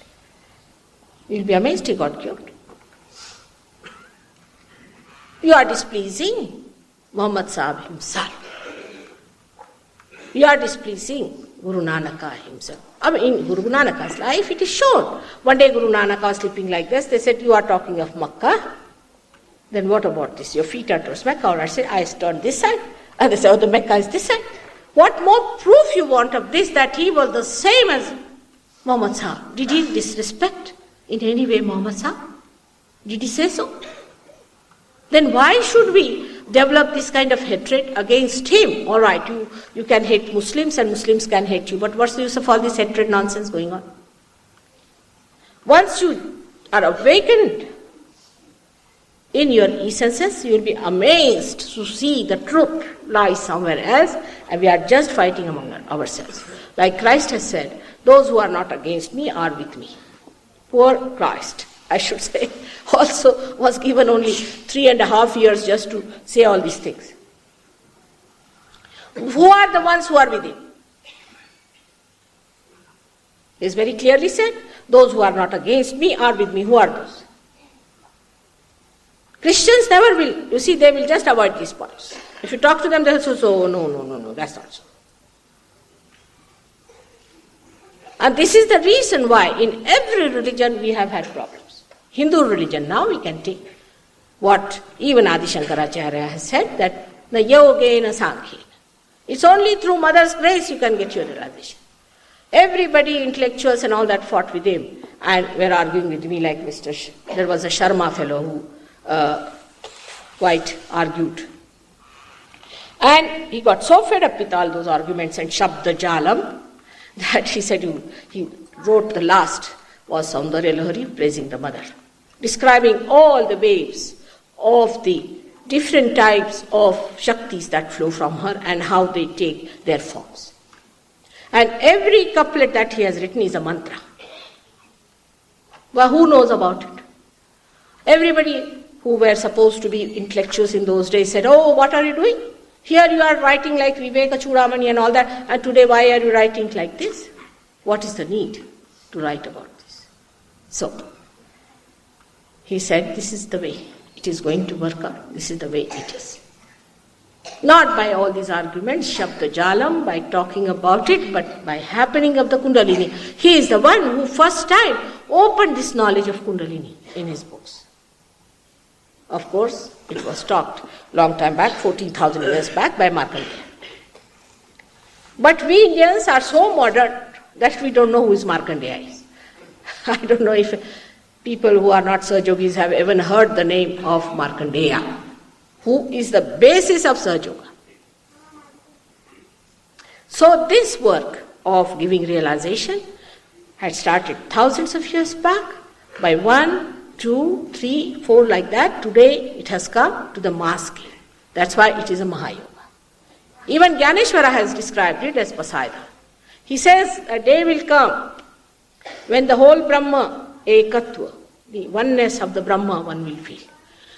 You'll be amazed he got cured. You are displeasing Muhammad Sahib himself. You are displeasing Guru Nanaka himself. I mean, in Guru Nanaka's life, it is shown. One day Guru Nanaka was sleeping like this. They said, you are talking of Makkah. Then what about this? Your feet are towards Mecca. Or I said, I stood this side. And they said, oh, the Mecca is this side. What more proof you want of this, that he was the same as Muhammad Sahib? Did he disrespect in any way Muhammad Sahib? Did he say so? Then why should we develop this kind of hatred against him? All right, you can hate Muslims and Muslims can hate you, but what's the use of all this hatred nonsense going on? Once you are awakened in your essences, you will be amazed to see the truth lies somewhere else, and we are just fighting among ourselves. Like Christ has said, those who are not against me are with me. Poor Christ, I should say, also was given only 3.5 years just to say all these things. Who are the ones who are with him? It is very clearly said, those who are not against me are with me. Who are those? Christians never will. You see, they will just avoid these points. If you talk to them, they will say, so, no, that's not so. And this is the reason why in every religion we have had problems. Hindu religion, now we can take what even Adi Shankaracharya has said, that the yogena sankhya. It's only through Mother's grace you can get your realization. Everybody, intellectuals and all that, fought with him and were arguing with me like there was a Sharma fellow who quite argued. And he got so fed up with all those arguments and Shabda Jalam that he said he wrote the last was Saundarya Lahari praising the mother, describing all the waves of the different types of Shaktis that flow from her and how they take their forms. And every couplet that he has written is a mantra. Well, who knows about it? Everybody who were supposed to be intellectuals in those days said, oh, what are you doing? Here you are writing like Viveka Chudamani and all that, and today why are you writing like this? What is the need to write about this? So, he said, this is the way it is going to work out. This is the way it is. Not by all these arguments, Shabda Jalam, by talking about it, but by happening of the Kundalini. He is the one who first time opened this knowledge of Kundalini in his books. Of course, it was talked long time back, 14,000 years back, by Markandeya. But we Indians are so modern that we don't know who is Markandeya is. I don't know if people who are not Sahaja-yogis have even heard the name of Markandeya, who is the basis of Sahaja-yoga. So this work of giving realization had started thousands of years back by 1, 2, 3, 4 like that. Today it has come to the mass scale. That's why it is a Mahayoga. Even Gyaneshwara has described it as Pasaida. He says a day will come when the whole Brahma, Ekatva, the oneness of the Brahma, one will feel.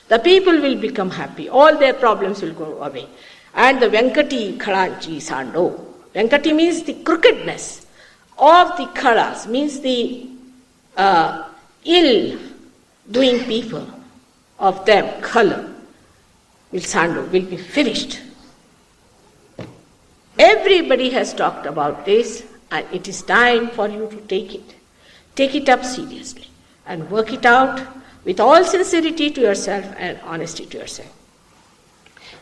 The people will become happy. All their problems will go away. And the Venkati Khalanchi Sando. Venkati means the crookedness of the Khalas, means the ill-doing people of them, Khala, will be finished. Everybody has talked about this, and it is time for you to take it. Take it up seriously and work it out with all sincerity to yourself and honesty to yourself.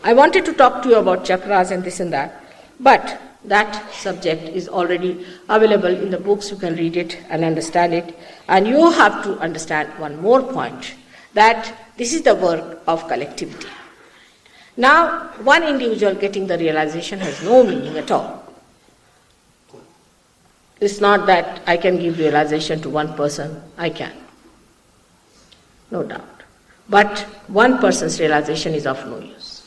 I wanted to talk to you about chakras and this and that, but that subject is already available in the books. You can read it and understand it. And you have to understand one more point, that this is the work of collectivity. Now, one individual getting the realization has no meaning at all. It's not that I can give realization to one person. I can. No doubt. But one person's realization is of no use.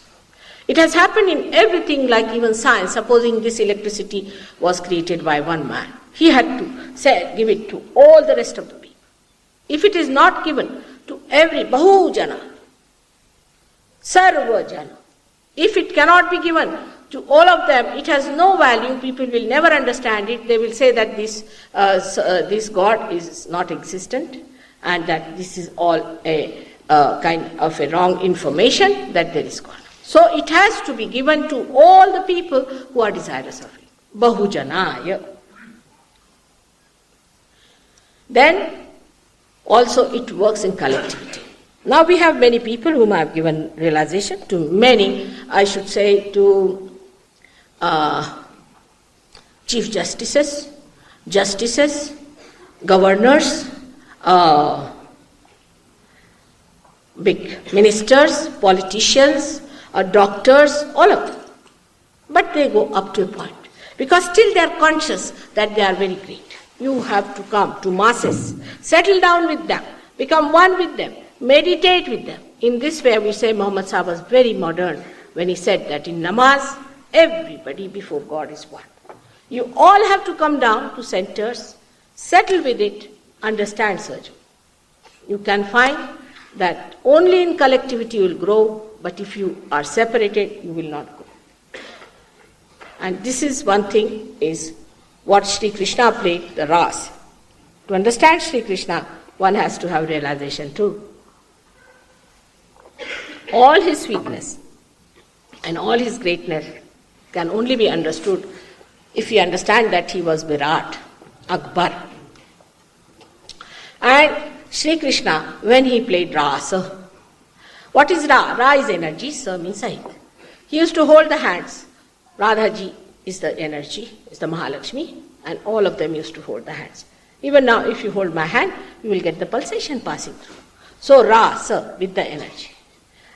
It has happened in everything, like even science. Supposing this electricity was created by one man. He had to give it to all the rest of the people. If it is not given to every Bahujana, Sarvajana, if it cannot be given to all of them, it has no value. People will never understand it. They will say that this God is not existent and that this is all a kind of a wrong information that there is God. So it has to be given to all the people who are desirous of it. Bahujanaya. Then also it works in collectivity. Now we have many people whom I have given realization to, many, I should say, to chief justices, governors, big ministers, politicians, doctors, all of them. But they go up to a point, because still they are conscious that they are very great. You have to come to masses, settle down with them, become one with them, meditate with them. In this way, we say Muhammad Sahib was very modern when he said that in namaz, everybody before God is one. You all have to come down to centers, settle with it, understand surgery. You can find that only in collectivity you will grow, but if you are separated, you will not grow. And this is one thing, is what Sri Krishna played, the Ras. To understand Sri Krishna, one has to have realization too. All his sweetness and all his greatness can only be understood if we understand that he was Virat, Akbar. And Sri Krishna, when he played Rasa, what is Ra? Ra is energy, Sa means Sahit. He used to hold the hands. Radhaji is the energy, is the Mahalakshmi, and all of them used to hold the hands. Even now, if you hold my hand, you will get the pulsation passing through. So Ra, Sa, with the energy.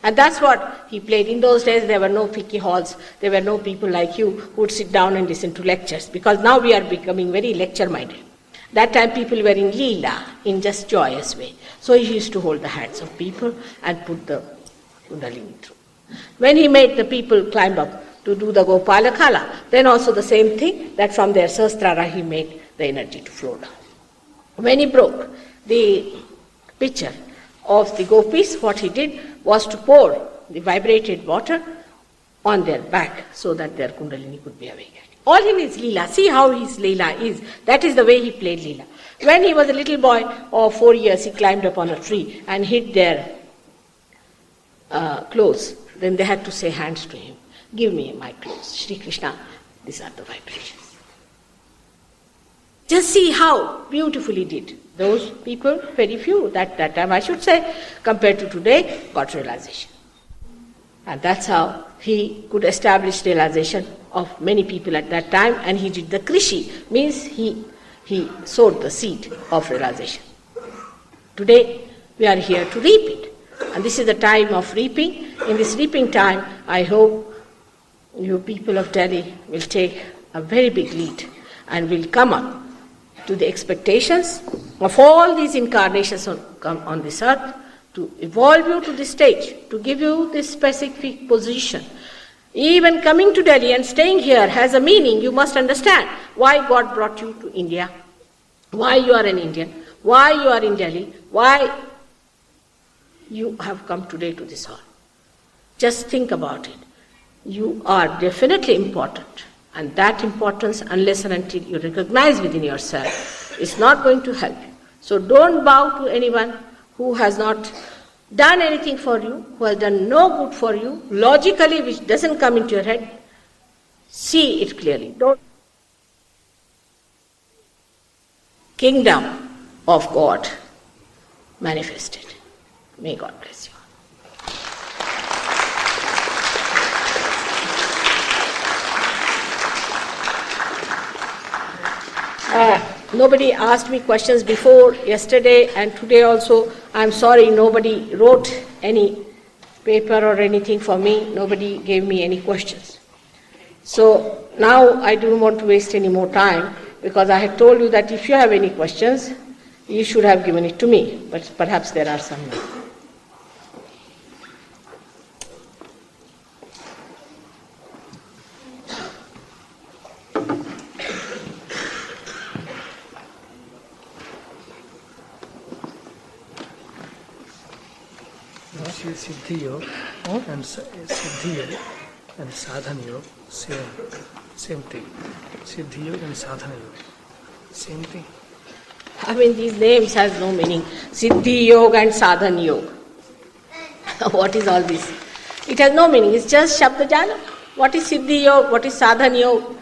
And that's what he played. In those days, there were no Fiqh halls. There were no people like you who would sit down and listen to lectures, because now we are becoming very lecture-minded. That time people were in Leela, in just joyous way. So he used to hold the hands of people and put the Kundalini through. When he made the people climb up to do the Gopalakala, then also the same thing, that from their Sahasrara he made the energy to flow down. When he broke the pitcher of the gopis, what he did was to pour the vibrated water on their back so that their Kundalini could be awakened. All in his Leela. See how his Leela is. That is the way he played Leela. When he was a little boy of 4 years, he climbed up on a tree and hid their clothes. Then they had to say hands to him, "Give me my clothes." Shri Krishna, these are the vibrations. Just see how beautifully did. Those people, very few, that time I should say, compared to today, got realization. And that's how he could establish realization of many people at that time, and he did the krishi, means he sowed the seed of realization. Today, we are here to reap it. And this is the time of reaping. In this reaping time, I hope you people of Delhi will take a very big lead and will come up to the expectations of all these incarnations on this earth, to evolve you to this stage, to give you this specific position. Even coming to Delhi and staying here has a meaning. You must understand why God brought you to India, why you are an Indian, why you are in Delhi, why you have come today to this hall. Just think about it. You are definitely important, and that importance, unless and until you recognize within yourself, is not going to help you. So don't bow to anyone who has not done anything for you, who has done no good for you, logically, which doesn't come into your head. See it clearly. Don't. Kingdom of God manifested. May God bless you. Nobody asked me questions before, yesterday and today also. I'm sorry, nobody wrote any paper or anything for me. Nobody gave me any questions. So now I don't want to waste any more time. because I had told you that if you have any questions, you should have given it to me, but perhaps there are some now. Siddhi Yoga and Siddhi Yoga and Sadhana Yoga, same thing. Siddhi Yoga and Sadhana Yoga, same thing. I mean, these names has no meaning. Siddhi Yoga and Sadhana Yoga. What is all this? It has no meaning. It's just Shabdajala. What is Siddhi Yoga? What is Sadhana Yoga?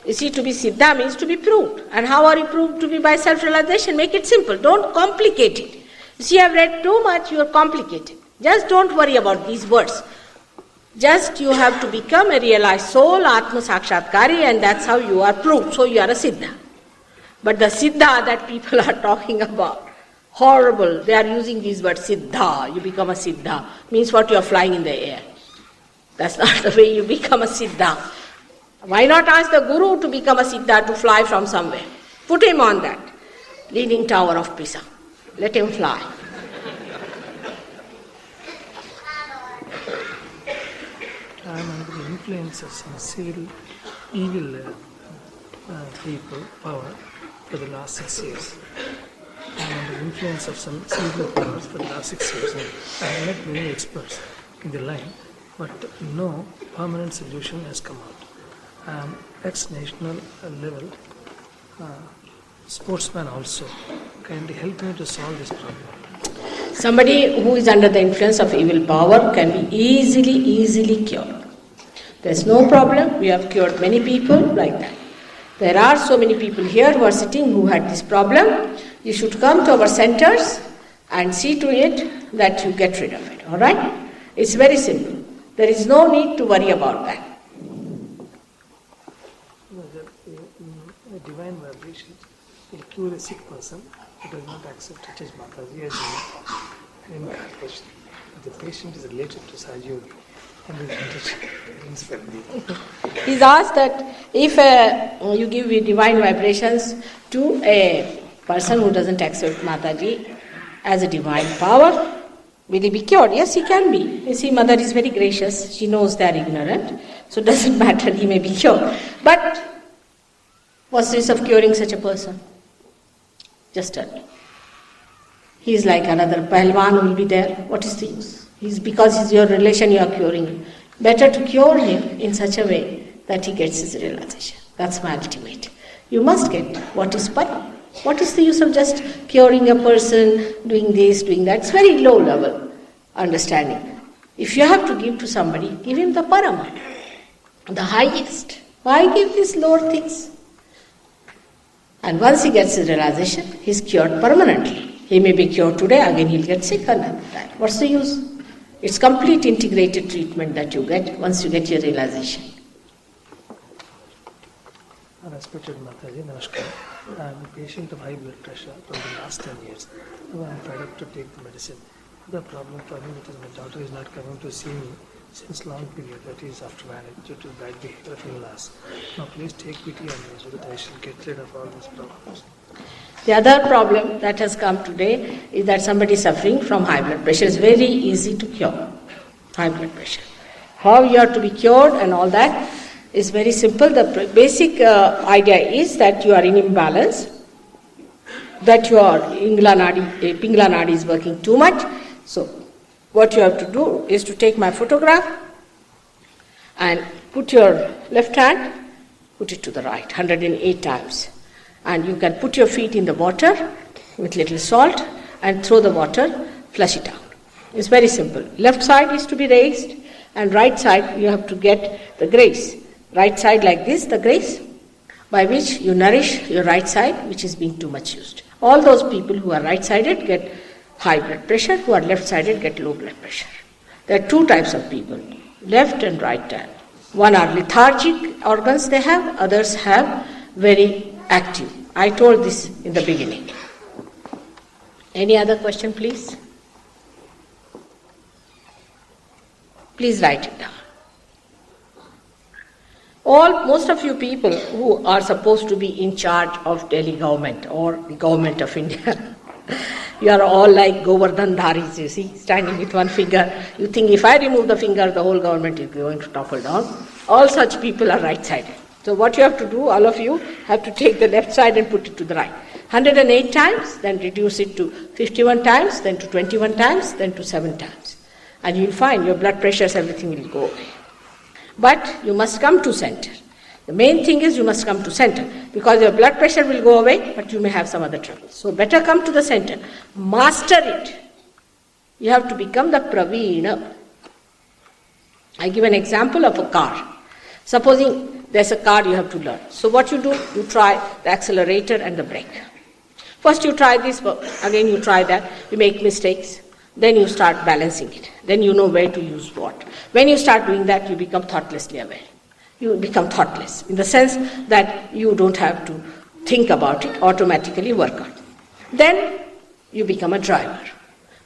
You see, to be Siddha means to be proved. And how are you proved? To be by self-realization. Make it simple. Don't complicate it. You see, I've read too much, you are complicated. Just don't worry about these words. Just you have to become a realized soul, Atma Sakshatkari, and that's how you are proved. So you are a Siddha. But the Siddha that people are talking about, horrible. They are using these words, Siddha. You become a Siddha. Means what? You are flying in the air. That's not the way you become a Siddha. Why not ask the Guru to become a Siddha, to fly from somewhere? Put him on that Leaning Tower of Pisa. Let him fly. I am under the influence of some evil people, power, for the last 6 years. I am under the influence of some evil powers for the last 6 years. I have met many experts in the line, but no permanent solution has come out. I am ex-national level sportsman also. Kindly help me to solve this problem. Somebody who is under the influence of evil power can be easily cured. There's no problem. We have cured many people like that. There are so many people here who are sitting who had this problem. You should come to our centers and see to it that you get rid of it. Alright? It's very simple. There is no need to worry about that. The divine vibration will cure a sick person who does not accept it as Mataji as an incarnation. The patient is related to Sahaja and is He's asked that if you give divine vibrations to a person who doesn't accept Mataji as a divine power, will he be cured? Yes, he can be. You see, Mother is very gracious. She knows they are ignorant. So it doesn't matter, he may be cured. But what's the use of curing such a person? Just tell me. He is like another Pahalwan who will be there. What is the use? Because he's your relation, you are curing him. Better to cure him in such a way that he gets his realization. That's my ultimate. You must get what is Param. What is the use of just curing a person, doing this, doing that? It's very low level understanding. If you have to give to somebody, give him the Param, the highest. Why give these lower things? And once he gets his realization, he's cured permanently. He may be cured today, again he'll get sick another time. What's the use? It's complete integrated treatment that you get once you get your realization. Respected Mataji, Namaskar. I am a patient of high blood pressure from the last 10 years. Now I am fed up to take the medicine. The problem for me is my daughter is not coming to see me since long period, that is after marriage, due to bad behavior of in-laws. Now please take pity on me so that I shall get rid of all these problems. The other problem that has come today is that somebody is suffering from high blood pressure. It's very easy to cure high blood pressure. How you are to be cured and all that is very simple. The basic idea is that you are in imbalance, that your Pingla Nadi is working too much. So what you have to do is to take my photograph and put your left hand, put it to the right, 108 times. And you can put your feet in the water with little salt and throw the water, flush it out. It's very simple. Left side is to be raised and right side you have to get the grace. Right side like this, the grace, by which you nourish your right side, which is being too much used. All those people who are right-sided get high blood pressure, who are left-sided get low blood pressure. There are two types of people, left and right hand. One are lethargic organs they have, others have very active. I told this in the beginning. Any other question, please? Please write it down. Most of you people who are supposed to be in charge of Delhi government or the government of India, you are all like Govardhan Dharis, you see, standing with one finger. You think if I remove the finger, the whole government is going to topple down. All such people are right-sided. So what you have to do, all of you, have to take the left side and put it to the right. 108 times, then reduce it to 51 times, then to 21 times, then to 7 times. And you'll find your blood pressures, everything will go away. But you must come to center. The main thing is you must come to center, because your blood pressure will go away, but you may have some other trouble. So better come to the center. Master it. You have to become the Praveena. I give an example of a car. Supposing there's a car you have to learn. So what you do, you try the accelerator and the brake. First you try this, again you try that, you make mistakes, then you start balancing it. Then you know where to use what. When you start doing that, you become thoughtlessly aware. You become thoughtless in the sense that you don't have to think about it, automatically work out. Then you become a driver.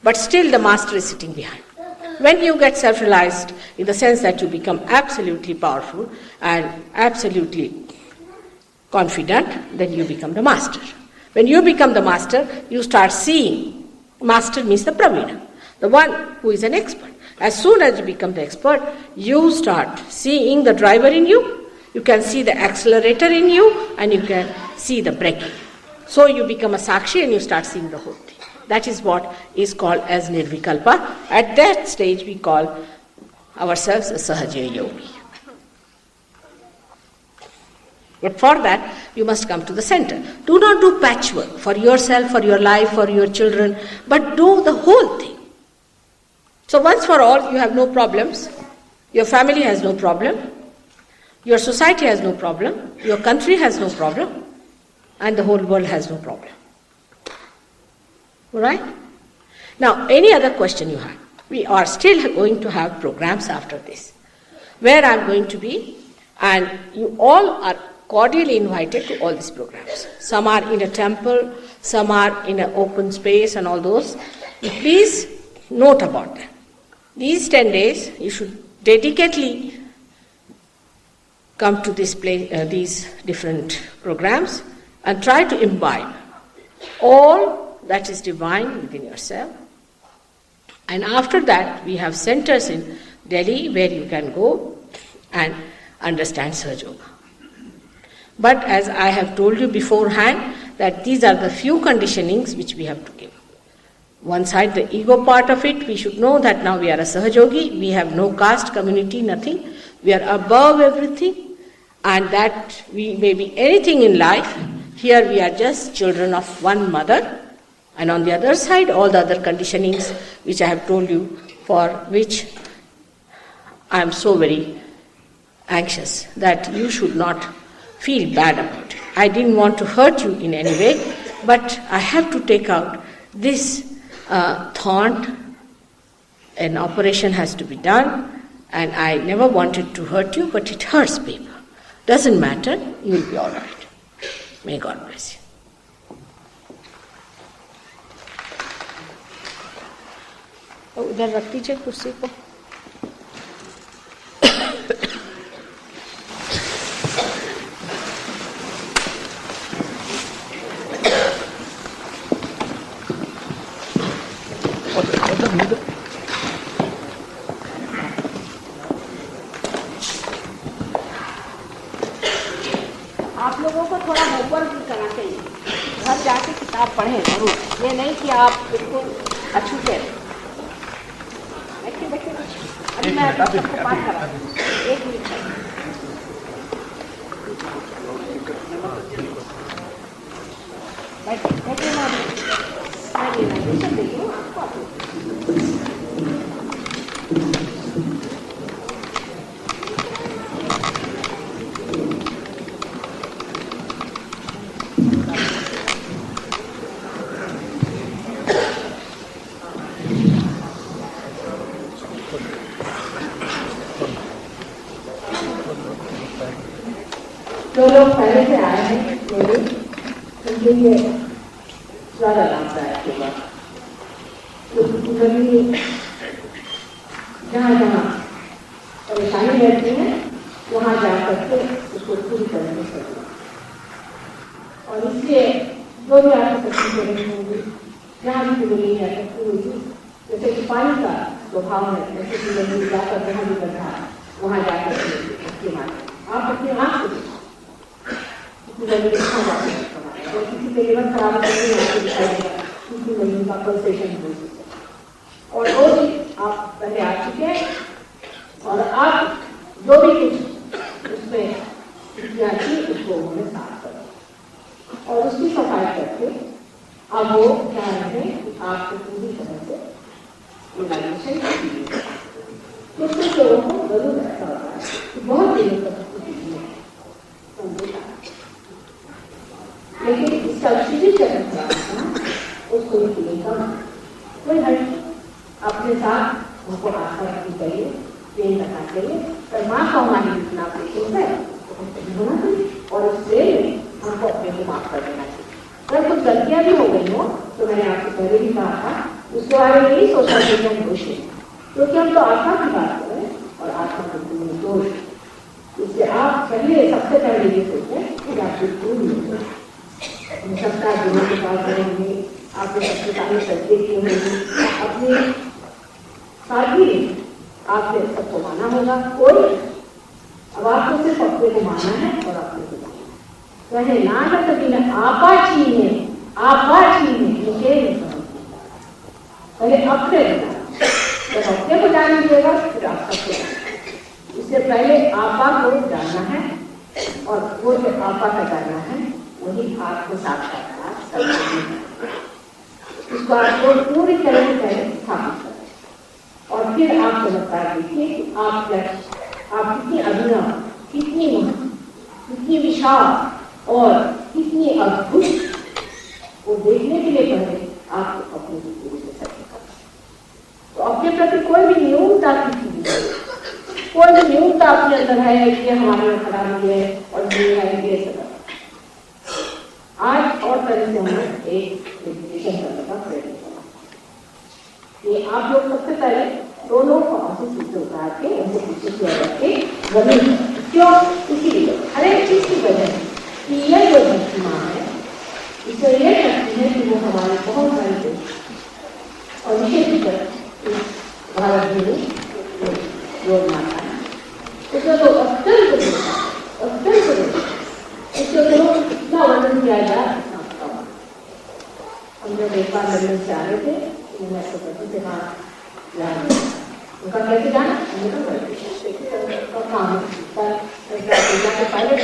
But still the master is sitting behind. When you get self-realized in the sense that you become absolutely powerful and absolutely confident, then you become the master. When you become the master, you start seeing. Master means the Praveena, the one who is an expert. As soon as you become the expert, you start seeing the driver in you, you can see the accelerator in you, and you can see the braking. So you become a Sakshi and you start seeing the whole thing. That is what is called as Nirvikalpa. At that stage we call ourselves a Sahaja Yogi. But for that, you must come to the center. Do not do patchwork for yourself, for your life, for your children, but do the whole thing. So once for all, you have no problems. Your family has no problem. Your society has no problem. Your country has no problem. And the whole world has no problem. All right? Now, any other question you have? We are still going to have programs after this, where I am going to be, and you all are cordially invited to all these programs. Some are in a temple, some are in an open space and all those. Please note about them. These 10 days, you should dedicatedly come to this these different programs and try to imbibe all that is divine within yourself. And after that, we have centers in Delhi where you can go and understand Sahaja Yoga. But as I have told you beforehand, that these are the few conditionings which we have to give. One side, the ego part of it, we should know that now we are a Sahaja Yogi, we have no caste, community, nothing. We are above everything, and that we may be anything in life. Here we are just children of one mother, and on the other side, all the other conditionings which I have told you, for which I am so very anxious that you should not feel bad about it. I didn't want to hurt you in any way, but I have to take out this thorn. An operation has to be done, and I never wanted to hurt you, but it hurts people. Doesn't matter, you will be all right. May God bless you. उधर रख दीजिए कुर्सी को. आप लोगों को थोड़ा homework भी करना चाहिए. घर जाके किताब पढ़ें जरूर. ये नहीं कि आप बिल्कुल अछूते रहें. बैठिए. अभी मैं सबको बात करा. एक मिनट. बैठिए मैं रिलेक्सेशन दे दूँ आपको. जो लोग पहले से आए हैं उनके लिए ज़्यादा लाभदायक होगा. कभी जहाँ जहाँ परेशानी रहती है वहाँ जाकर के उसको पूरी तरह से करना। और इसलिए जो भी आपकी शक्ति करनी होगी, जहाँ भी मिली है शक्ति होगी, जैसे कि पानी का स्वभाव है, जैसे कि नदी जाकर जहाँ भी गड्ढा है वहाँ जाकर उसके माध्यम आप अपने आँख से और किसी के लिवर खराब करके आपको दिखाई देगा, किसी महीने का पल्सेशन हो सकता। और वो भी आप पहले आ चुके हैं और आप जो भी कुछ उसमें थी उसको उन्होंने साफ करो और उसकी सफाई करके अब वो क्या है कि आपको पूरी तरह से इवैल्यूएशन कीजिए। कुछ कुछ लोगों को जरूर ऐसा होता है कि बहुत दिनों तक लेकिन इसका सीधी चरण उसको कोई हर अपने साथ उनको आशा रखनी चाहिए, प्रेम रखना चाहिए। पर माँ का हमारी जितना प्रेम है तो हमको होना चाहिए और उस प्रेम में हमको अपने को माफ कर देना चाहिए। अगर कुछ गलतियाँ भी हो गई हो तो मैंने आपसे पहले भी कहा था उसके बारे में नहीं सोचना चाहिए हम दोष है, क्योंकि हम तो आत्मा की बात करें और आत्मा के में दोष। इसलिए आप पहले सबसे पहले ये सोचें कि आप बिल्कुल नहीं सबका गुरु के पास रहेंगे, आपके सबके सामने सच्चे किए होंगे, अपने साथी आपने सबको माना होगा। कोई अब आपको सिर्फ अपने को माना है और अपने को कहे ना कभी ना आपा छीने मुझे नहीं समझ पहले अपने जब अपने को जान लीजिएगा फिर आप सबको जाना। इससे पहले आपा को जानना है और वो जो आपा का जानना है वही आपको साक्षात्कार इसको आपको पूरी तरह से पहले स्थापित करें और फिर आप चमत्कार देखिए कि आप कितनी अभिनव, कितनी विशाल और कितनी अद्भुत वो देखने के लिए पहले आपको अपने पूरी से करना। तो अपने प्रति कोई भी न्यूनता कोई भी न्यूनता अपने अंदर है ये हमारे में खराबी है और ये सब आज और तरह से हमें एक मेडिटेशन करने का प्रयत्न करना। ये आप लोग सबसे पहले दोनों को पीछे उतार के उनको पीछे की ओर रख के जमीन क्यों इसीलिए हर एक चीज की वजह है कि यह जो भक्ति माँ है इसे यह शक्ति है कि वो हमारे बहुत सारे देश और विशेषकर भारत में योग माता है उसका तो अत्यंत इसके लोग इतना वर्णन किया जाए इतना कम। हम जब एक बार लंदन से आ रहे थे मैं तो करती थे हाँ उनका कैसे जाना पायलट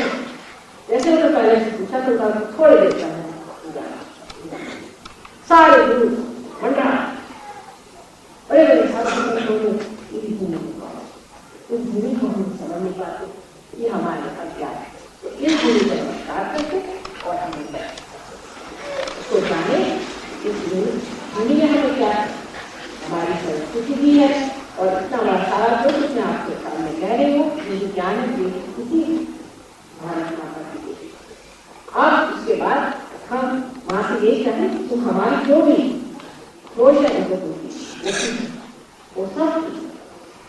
जैसे उन्होंने पायलट से पूछा तो उनका थोड़ी देर का सारे दूर भंडा बड़े बड़े उस भूमि को हम समझ नहीं पाते ये हमारे यहाँ क्या है। इस भूमि पर नमस्कार करके और हमें उसको जाने इस भूमि में हमें क्या है हमारी संस्कृति भी है और इतना बड़ा सारा जो कुछ मैं आपके सामने कह रही हूँ मुझे ज्ञान है इसी भारत माता की देवी। अब उसके बाद हम वहाँ से ये कहें तो हमारी जो भी दोष है उनको वो सब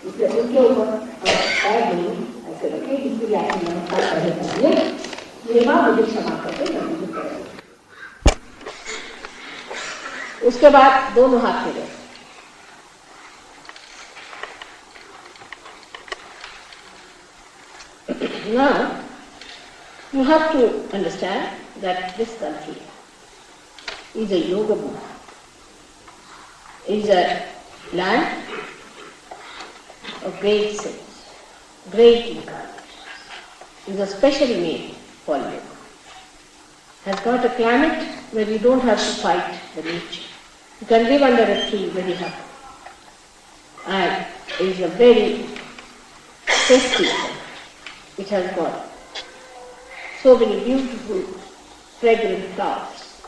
इसलिए उनके ऊपर पैर नहीं ऐसे रखें जिसके लिए आपकी नमस्कार करने चाहिए। ये बात मुझे क्षमा करके नमस्कार करें। उसके बाद दोनों हाथ में Now, you have to understand that this country is a yoga bhumi, is a land of great saints, great incarnations, is especially made for yoga. Has got a climate where you don't have to fight the nature. You can live under a tree very happy. And is a very festive country. It has got so many beautiful, fragrant flowers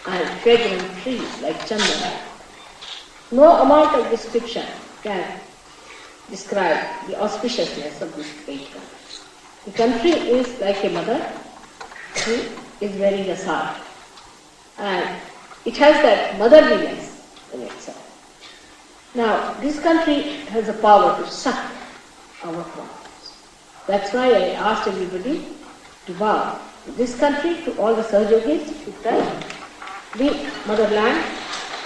and fragrant trees like chandana. No amount of description can describe the auspiciousness of this great country. The country is like a mother who is wearing a sari, and it has that motherliness in itself. Now, this country has the power to suck our problems. That's why I asked everybody to bow to this country, to all the Sahajogis, to touch the motherland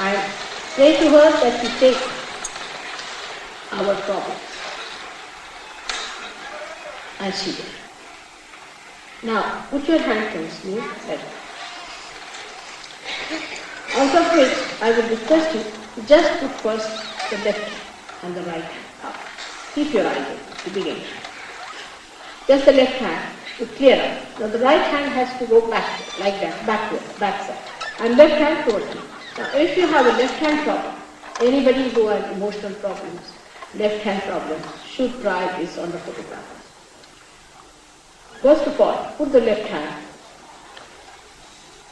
and say to her that she takes our problems. And she did. Now, put your hand towards me, like that. Out of which I would request you to just put first the left hand and the right hand up. Keep your eyes open to begin. Just the left hand to clear up. Now the right hand has to go back like that, backward, backside. And left hand towards you. Now if you have a left hand problem, anybody who has emotional problems, left hand problems, should try this on the photograph. First of all, put the left hand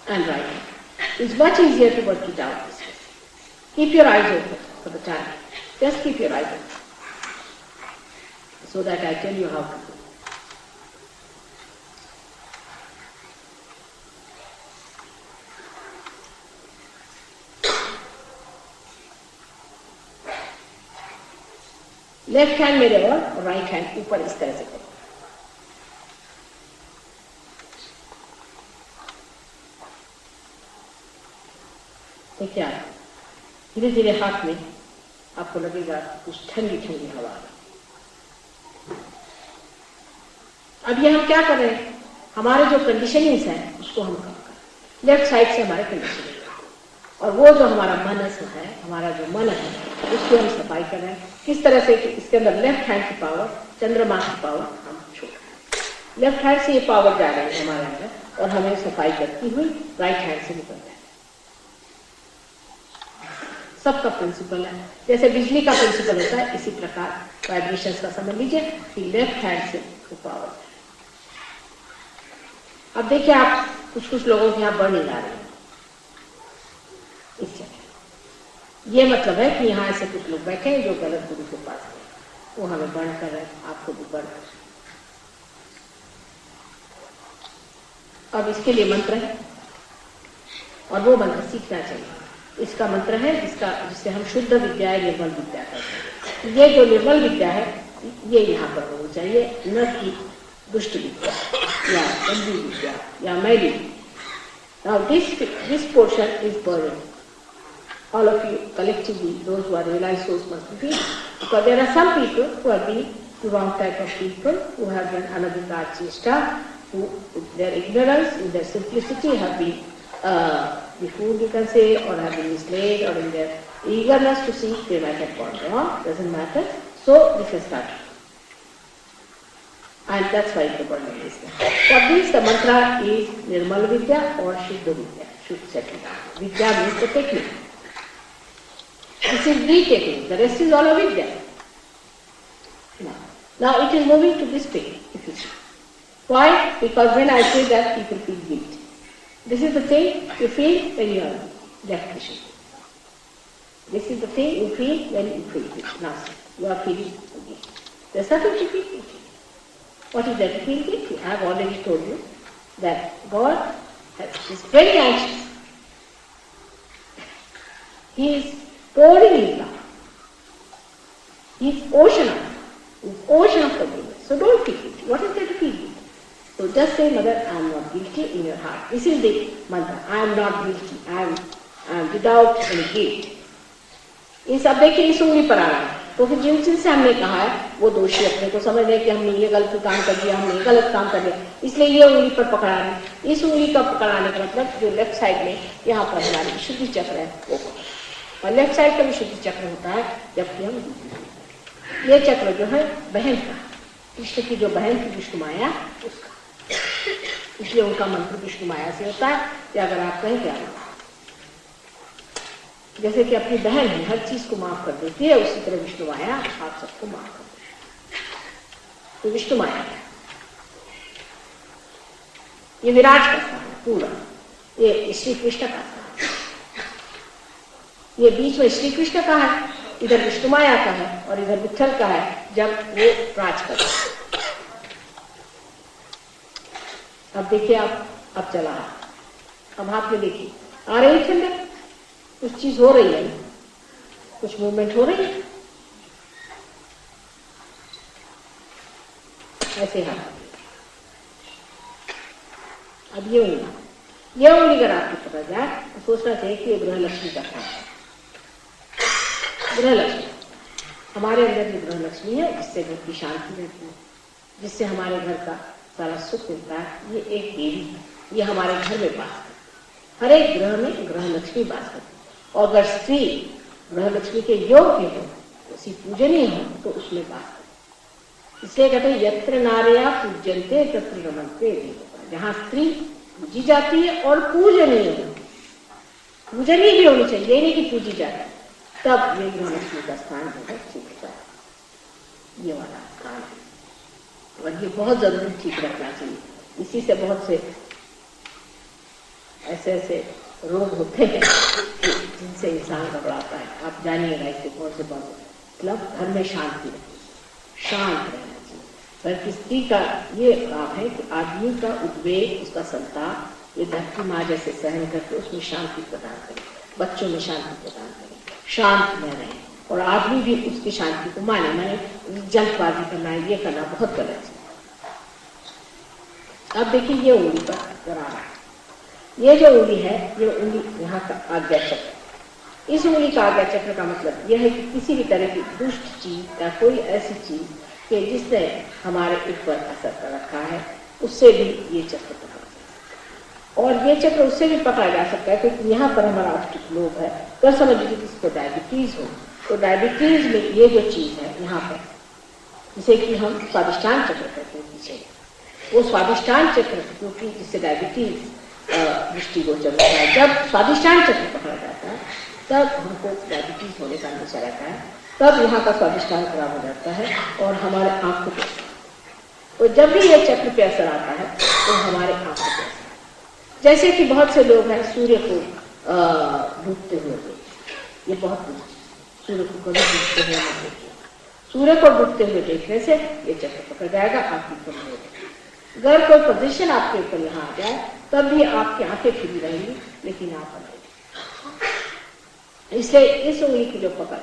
and right hand. It's much easier to work it out this way. Keep your eyes open for the time. Just keep your eyes open so that I tell you how to do. Left hand मेरे और right hand ऊपर इस तरह से करो। देखिए आप धीरे धीरे हाथ में आपको लगेगा कुछ ठंडी ठंडी हवा। अब ये हम क्या कर रहे हैं, हमारे जो कंडीशनिंग्स हैं उसको हम कम करें। लेफ्ट साइड से हमारे कंडीशनिंग और वो जो हमारा मन है, हमारा जो मन है उसकी हम सफाई कर रहे हैं। किस तरह से कि इसके अंदर लेफ्ट हैंड की पावर, चंद्रमा की पावर हम छोड़ रहे हैं। लेफ्ट हैंड से ये पावर जा रही है हमारे अंदर और हमें सफाई करती हुई राइट हैंड से निकल रहे हैं। सबका प्रिंसिपल है, जैसे बिजली का प्रिंसिपल होता है इसी प्रकार वाइब्रेशंस का समझ लीजिए कि लेफ्ट हैंड से पावर। अब देखिए आप कुछ लोगों के यहाँ बर्निंग आ रही है इस जगह। ये मतलब है कि यहाँ ऐसे कुछ लोग बैठे हैं जो गलत गुरु के पास गए, वो हमें बर्न कर रहे हैं, आपको भी बर्न कर। अब इसके लिए मंत्र है और वो मंत्र सीखना चाहिए। इसका मंत्र है जिससे हम शुद्ध विद्या या निर्मल विद्या करते हैं। ये जो निर्मल विद्या है ये यहाँ पर होनी चाहिए, न कि दुष्ट विद्या या गंदी विद्या या मैली। Now this portion is burning. All of you collectively, those who are realized souls must be free. Because there are some people who have been the wrong type of people, who have been anadita chesta, who with their ignorance, in their simplicity have been befooled, you can say, or have been misled, or in their eagerness to see, they might have gone wrong, doesn't matter. So we can start. And that's why the burning is there. For this, the mantra is Nirmal Vidya or Shuddha Vidya, should settle down. Vidya means the technique. This is the technique, the rest is all avidya. Now it is moving to this way, if you see. Why? Because when I say that, people feel guilt. This is the thing you feel when you are left vision. This is the thing you feel when you feel guilt. Now you are feeling guilt. There's nothing to feel guilty. What is there to feel guilty? I have already told you that God is very anxious. He is pouring his love. He is ocean of love. He is ocean of forgiveness. So don't feel guilty. What is there to feel guilty? So just say, Mother, I am not guilty in your heart. This is the mantra. I am not guilty. I am without any guilt. इन सब देखिए इस उंगली पर आ रहा है, तो फिर जिन चीज से हमने कहा है वो दोषी अपने को समझ रहे कि हमने ये गलत काम कर दिया, हमने ये गलत काम कर दिया, इसलिए ये उंगली पर पकड़ा रहे हैं। इस उंगली का पकड़ाने का मतलब जो लेफ्ट साइड में यहाँ पर हमारी शुद्धि चक्र है वो, और लेफ्ट साइड का भी शुद्धि चक्र होता है जबकि हम ये चक्र जो है बहन का, कृष्ण की जो बहन थी विष्णु माया उसका, इसलिए उनका मंत्र विष्णु माया से होता है कि अगर आप कहें क्या जैसे कि अपनी बहन है हर चीज को माफ कर देती है, उसी तरह विष्णु माया आप सबको माफ कर देती है। तो विष्णु माया है, ये विराज करता है पूरा, ये श्री कृष्ण का है, ये बीच में श्री कृष्ण का है, इधर विष्णु माया का है और इधर विठ्ठल का है जब वो राज करता है। अब देखिए आप, अब चला है, अब हाथ में देखिए आ रही है ठंडक, कुछ चीज हो रही है, कुछ मूवमेंट हो रही है। ऐसे हाथ। अब ये उंगली अगर आपकी पकड़ जाए तो सोचना चाहिए कि ये गृह लक्ष्मी का स्थान है। गृह लक्ष्मी हमारे अंदर जो गृह लक्ष्मी है, जिससे घर की शांति रहती है, जिससे हमारे घर का सारा सुख मिलता है, ये एक देवी है। ये हमारे घर में वास करती है। हर एक ग्रह में गृह लक्ष्मी वास करती है। और अगर स्त्री गृह लक्ष्मी के योग्य हो, उसी पूजनीय हो, तो उसमें वास करती है। इसलिए कहते हैं यत्र नार्या पूज्यन्ते तत्र रमन्ते देवता। जहाँ स्त्री पूजी जाती है और पूजनीय हो, पूजनीय भी होनी चाहिए, ये नहीं कि पूजी जाती, तब ये गृह लक्ष्मी का स्थान जो है ठीक होता है। ये वाला स्थान है और ये बहुत जरूरी ठीक रखना चाहिए। इसी से बहुत से ऐसे ऐसे रोग होते हैं जिनसे इंसान घबराता है। आप जानिएगा इससे कौन से बहुत मतलब घर में शांति रहे, शांत रहना चाहिए। घर की स्त्री का ये काम है कि आदमी का उद्वेग, उसका संताप ये धरती माँ जैसे सहन करके उसमें शांति प्रदान करे, बच्चों में शांति प्रदान करे, शांत में रहे और आदमी भी उसकी शांति को माने जल्दबाजी करना, ये करना बहुत गलत है। अब देखिए ये उंगली पर जरा, ये जो उंगली है, ये उंगली यहाँ का आज्ञा चक्र। इस उंगली का आज्ञा चक्र का मतलब यह है कि किसी भी तरह की दुष्ट चीज या कोई ऐसी चीज कि जिसने हमारे ऊपर असर कर रखा है, उससे भी ये चक्र पकड़ा जा सकता है। और ये चक्र उससे भी पकड़ा जा सकता है क्योंकि यहाँ पर हमारा ऑप्टिक लोब है। तो समझ लीजिए किसी को डायबिटीज हो, तो डायबिटीज में ये जो चीज है यहाँ पर, जिसे कि हम स्वादिष्टान चक्र कहते हैं पीछे, वो स्वादिष्टान चक्र क्योंकि जिससे डायबिटीज दृष्टिगोचर होता है, जब स्वादिष्टान चक्र पकड़ा जाता है तब हमको डायबिटीज होने का अंदेशा रहता है, तब यहाँ का स्वादिष्टान खराब हो जाता है और हमारे आंखों पे, तो जब भी ये चक्र पे असर आता है तो हमारे आंखों पे असर। जैसे कि बहुत से लोग हैं सूर्य को डूबते हुए देखते, ये बहुत सूर्य को कभी डूबते हुए नहीं देखते। सूर्य को डूबते हुए देखने से ये चक्र पकड़ जाएगा, आपकी कमजोर। अगर कोई पोजीशन आपके ऊपर यहाँ आ जाए तब भी आपकी आंखें खुली रहेंगी लेकिन आप नहीं। इसलिए इस उंगली की जो पकड़,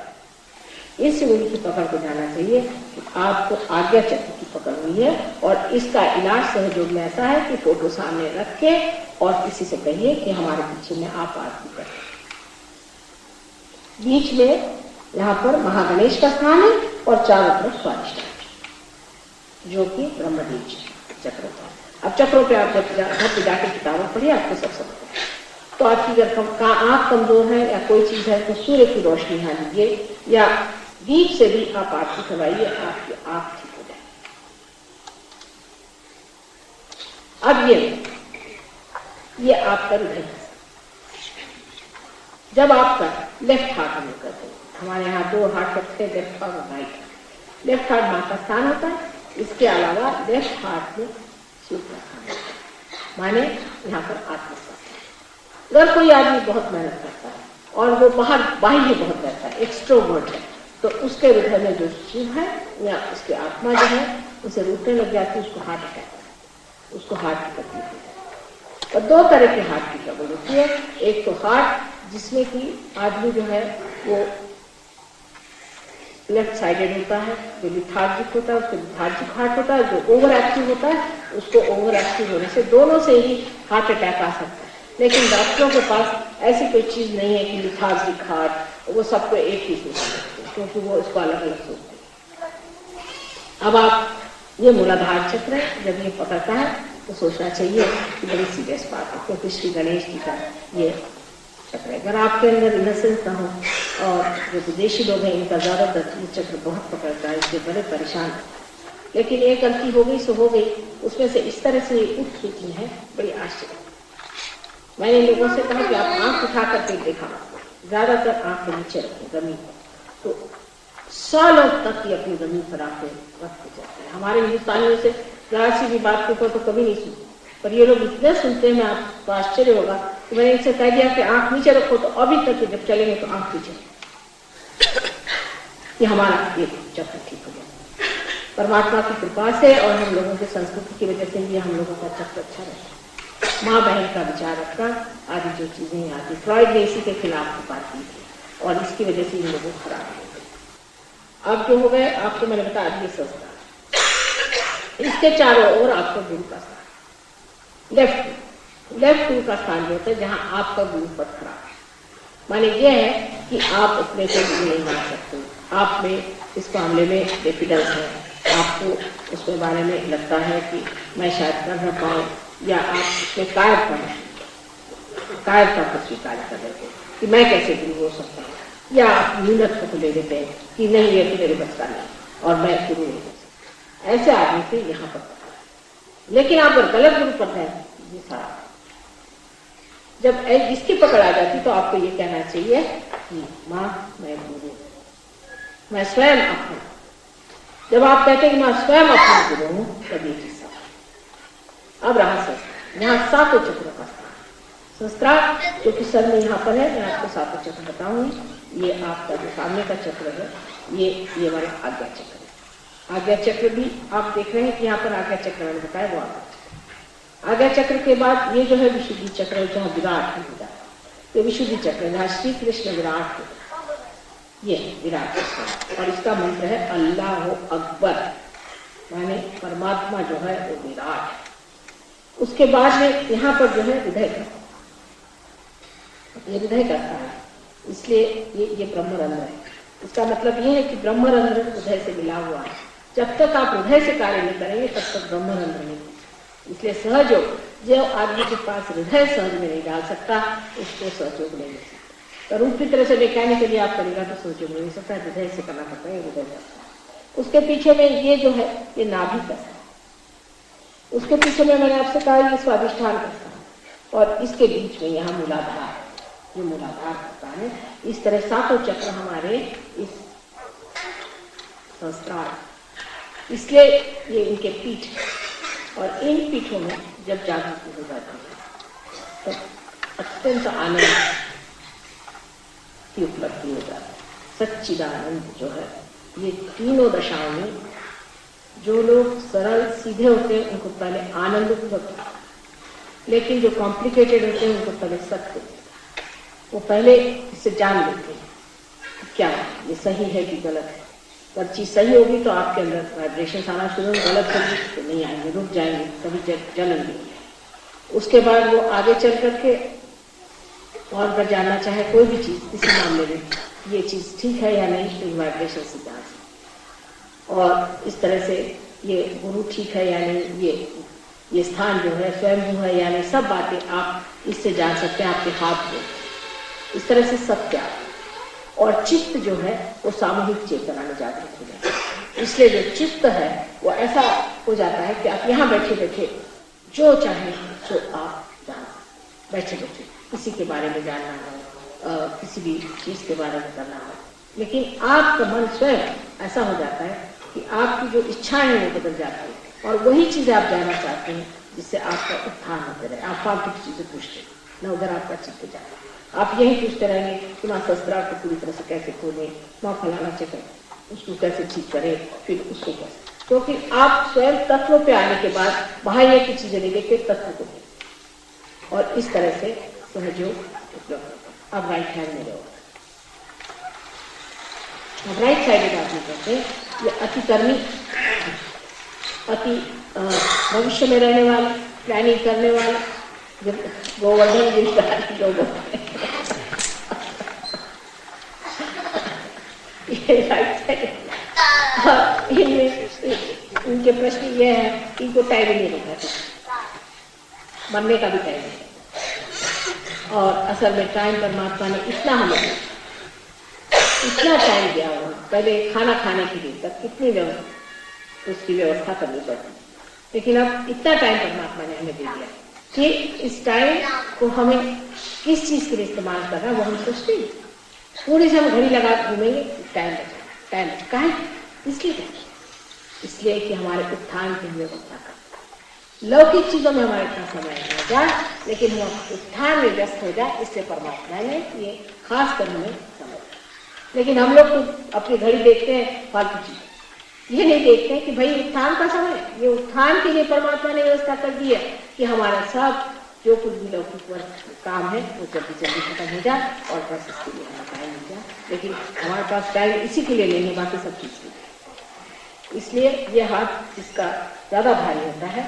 इस उंगली की पकड़ को जाना चाहिए कि आपको आज्ञा चक्र की पकड़ हुई है। और इसका इलाज सहयोग में ऐसा है कि फोटो सामने रख के और किसी से कहिए कि हमारे पीछे में आप आरती करें। बीच में यहाँ पर महागणेश का स्थान है और चारों तरफ स्वादिष्टान जो कि ब्रह्मदेव चक्र था। अब चक्रों पे आप जब जाके किताबें पढ़िए आपको सब समझ। तो आपकी अगर आंख कमजोर है या कोई चीज है तो सूर्य की रोशनी यहाँ लीजिए या बीच से भी आप आरती करवाइए, आपकी आंख ठीक हो जाए। अब ये आपका हृदय, जब आपका लेफ्ट हार्ट हम करते हैं, हमारे यहाँ दो हार्ट रखते हैं, लेफ्ट हार्ट और राइट हार्ट। लेफ्ट हार्ट माँ का स्थान होता है, इसके अलावा लेफ्ट हार्ट में शिव का स्थान होता है, माने यहाँ पर आत्मविश्वास। अगर कोई आदमी बहुत मेहनत करता है और वो बाहर बाह्य बहुत रहता है, एक्सट्रोवर्ट है, तो उसके हृदय में जो शिव है या उसकी आत्मा जो है उसे रूठने लग जाती है, उसको हार्ट अटैक है, उसको हार्ट की तकलीफ होती है। और दो तरह के हार्ट की ट्रबल होती है। एक तो हार्ट जिसमें कि आदमी जो है वो लेफ्ट साइडेड होता है, जो लिथार्जिक होता है उसको लिथार्जिक हार्ट होता है, जो ओवर एक्टिव होता है उसको ओवर एक्टिव होने से दोनों से ही हार्ट अटैक आ सकता है। लेकिन डॉक्टरों के पास ऐसी कोई चीज नहीं है कि लिथार्जिक हार्ट, वो सबको एक ही सोच सकते हैं क्योंकि वो इसको अलग अलग सोचते हैं। अब आप ये मूलाधार चक्र है, जब ये पकड़ता है तो सोचना चाहिए कि बड़ी सीरियस बात है क्योंकि श्री गणेश जी का ये चक्र है। अगर आपके अंदर इनोसेंस ना हो, और जो विदेशी लोग हैं इनका ज्यादातर ये चक्र बहुत पकड़ता है, इससे बड़े परेशान। लेकिन एक गलती हो गई सो हो गई, उसमें से इस तरह से उठ चुकी है, बड़ी आश्चर्य। मैंने लोगों से कहा कि आप आंख उठा करके देखा, ज्यादातर आंख के नीचे रखें जमीन पर, तो सालों तक ये अपनी जमीन पर आके रखते जाते हैं। हमारे हिंदुस्तानियों से जरा सी भी बात के ऊपर तो कभी नहीं सुनी, पर ये लोग इतने सुनते हैं, आपको आश्चर्य होगा कि मैंने इनसे कह दिया कि आंख नीचे रखो, तो अभी तक जब चलेंगे तो आंख नीचे, ये हमारा ये चक्र ठीक हो गया परमात्मा की कृपा से। और हम लोगों की संस्कृति की वजह से ये हम लोगों का चक्र अच्छा रहता है। माँ बहन का विचार रखना आदि जो चीजें यहाँ आती, फ्रॉइड ने इसी के खिलाफ बात की थी और इसकी वजह से इन लोगों को खराब हो गए। अब जो हो गए आपको मैंने बता दिए संस्कार। इसके चारों ओर आपका गुरु का स्थान, लेफ्ट गुरु का स्थान जो होता है जहां आपका गुरु पद खड़ा है। माने यह है कि आप अपने को गुरु नहीं मान सकते, आप में इस मामले में डिफिडेंस है, आपको उसके बारे में लगता है कि मैं शायद कर न पाऊँ, या आप उसमें कायरता को स्वीकार कर देते कि मैं कैसे गुरु हो सकता हूँ, या आप न्यूनत्व को ले लेते हैं कि नहीं ये तो मेरे बस का नहीं और मैं गुरु नहीं हो सकता। ऐसे आदमी से यहाँ पर, लेकिन आप अगर गलत गुरु पर हैं, ये सारा जब इसकी पकड़ आ जाती तो आपको ये कहना चाहिए कि माँ मैं गुरु, मैं स्वयं अपना। जब आप कहते हैं कि मैं स्वयं अपना गुरु हूं, तब ये चीज सब। अब रहा संस्कार, यहाँ सातों चक्रों का स्थान, संस्कार जो कि सर में यहाँ पर है, मैं आपको सातों चक्र बताऊंगी। ये आपका जो सामने का चक्र है, ये हमारा आज्ञा चक्र है। आज्ञा चक्र भी आप देख रहे हैं कि यहाँ पर आज्ञा चक्र मैंने बताया, वो आज्ञा चक्र के बाद ये जो है विशुद्धि चक्र है, जहाँ विराट हो जाता है। ये विशुद्धि चक्र जहाँ श्री कृष्ण विराट हो, ये विराट कृष्ण, और इसका मंत्र है अल्लाह अकबर, माने परमात्मा जो है वो विराट है। उसके बाद में यहाँ पर जो है हृदय करता है, ये हृदय करता है, इसलिए ये ब्रह्मरंध्र है। इसका मतलब ये है कि ब्रह्मरंध्र हृदय से मिला हुआ है। जब तक आप हृदय से कार्य नहीं करेंगे तब तक ब्रह्मरंध्र नहीं। इसलिए सहयोग जो आदमी के पास हृदय सहज में नहीं डाल सकता, उसको सहयोग नहीं मिल सकता। तो रूप की तरह से मैकेनिकली आप करेगा तो सहयोग नहीं मिल सकता, हृदय से करना पड़ता है, हृदय करता है। उसके पीछे में ये जो है ये नाभि का है, उसके पीछे में मैंने आपसे कहा ये स्वादिष्ठान करता है, और इसके बीच में यहाँ मूलाधार, ये मूलाधार करता है। इस तरह सातों चक्र हमारे इस संस्कार, इसलिए ये इनके पीठ, और इन पीठों में जब जागृति हो जाती है तब अत्यंत आनंद की उपलब्धि हो जाती है। सच्चिदानंद जो है, ये तीनों दशाओं में जो लोग सरल सीधे होते हैं उनको पहले आनंद उपलब्ध होता है, लेकिन जो कॉम्प्लिकेटेड होते हैं उनको पहले सत्य, वो पहले इसे जान लेते हैं क्या ये सही है कि गलत है। अगर चीज सही होगी तो आपके अंदर वाइब्रेशन आना शुरू होंगे, गलत होगी तो नहीं आएंगे, रुक जाएंगे, कभी जलेंगे। उसके बाद वो आगे चल करके और अगर जानना चाहे कोई भी चीज किसी मामले में, ये चीज ठीक है या नहीं, तो वाइब्रेशन से जान, और इस तरह से ये गुरु ठीक है या नहीं, ये स्थान जो है स्वयं है या नहीं, सब बातें आप इससे जान सकते हैं आपके हाथ में। इस तरह से सत्य, और चित्त जो है वो सामूहिक चेतना में जागृत हो जाता है। इसलिए जो चित्त है वो ऐसा हो जाता है कि आप यहाँ बैठे बैठे जो चाहे सो आप जान, बैठे बैठे किसी के बारे में जानना हो, किसी भी चीज के बारे में करना हो, लेकिन आपका मन स्वयं ऐसा हो जाता है कि आपकी जो इच्छाएं हैं वो बदल जाती है, और वही चीजें आप जानना चाहते हैं जिससे आपका उत्थान होते रहे। आप फालतू की चीजें पूछते न, उधर आपका चित्त जाए, आप यही पूछते रहेंगे कि माँ शस्त्रार को पूरी तरह से कैसे खोलें, माँ फलाना चक्कर उसको कैसे ठीक करें, फिर उसको कैसे, क्योंकि आप स्वयं तत्व पे आने के बाद बाहर की चीजें नहीं देखते, तत्व को देखते, और इस तरह से सहयोग उपलब्ध होता है। अब राइट हैंड में रहो, अब राइट साइडेड आदमी कहते हैं ये अति कर्मी, अति भविष्य में रहने वाला, प्लानिंग करने वाला, गोवर्धन गिरिधारी लोग होते हैं। ये राइट साइड, इनमें इनके प्रश्न ये है कि इनको टाइम ही नहीं रहता, मरने का भी टाइम नहीं रहता, और असल में टाइम परमात्मा ने इतना हमें इतना टाइम दिया हुआ, पहले खाना खाने के लिए तक कितनी उसकी व्यवस्था करनी पड़ती, लेकिन अब इतना टाइम परमात्मा ने हमें दे दिया कि इस टाइम को हमें किस चीज के लिए इस्तेमाल करना है वो हम सोचते हैं। थोड़ी सी हम घड़ी लगा घूमेंगे, टाइम काहे, इसलिए कि हमारे उत्थान की हमें व्यवस्था कर, लौकिक चीजों में हमारे इतना समय नहीं हो जाए, लेकिन हम उत्थान में व्यस्त हो जाए, इससे परमात्मा ने ये खास कर हमें समय। लेकिन हम लोग तो अपनी घड़ी देखते हैं फालतू चीज, ये नहीं देखते हैं कि भाई उत्थान का समय, ये उत्थान के लिए परमात्मा ने व्यवस्था कर दी है कि हमारा सब जो कुछ भी लौकिक वर्ग काम है वो जल्दी जल्दी खत्म हो जाए, और बस इसके लिए हमें टाइम मिल जाए। लेकिन हमारे पास टाइम इसी के लिए नहीं है, बाकी सब चीज के लिए। इसलिए ये हाथ जिसका ज़्यादा भारी होता है,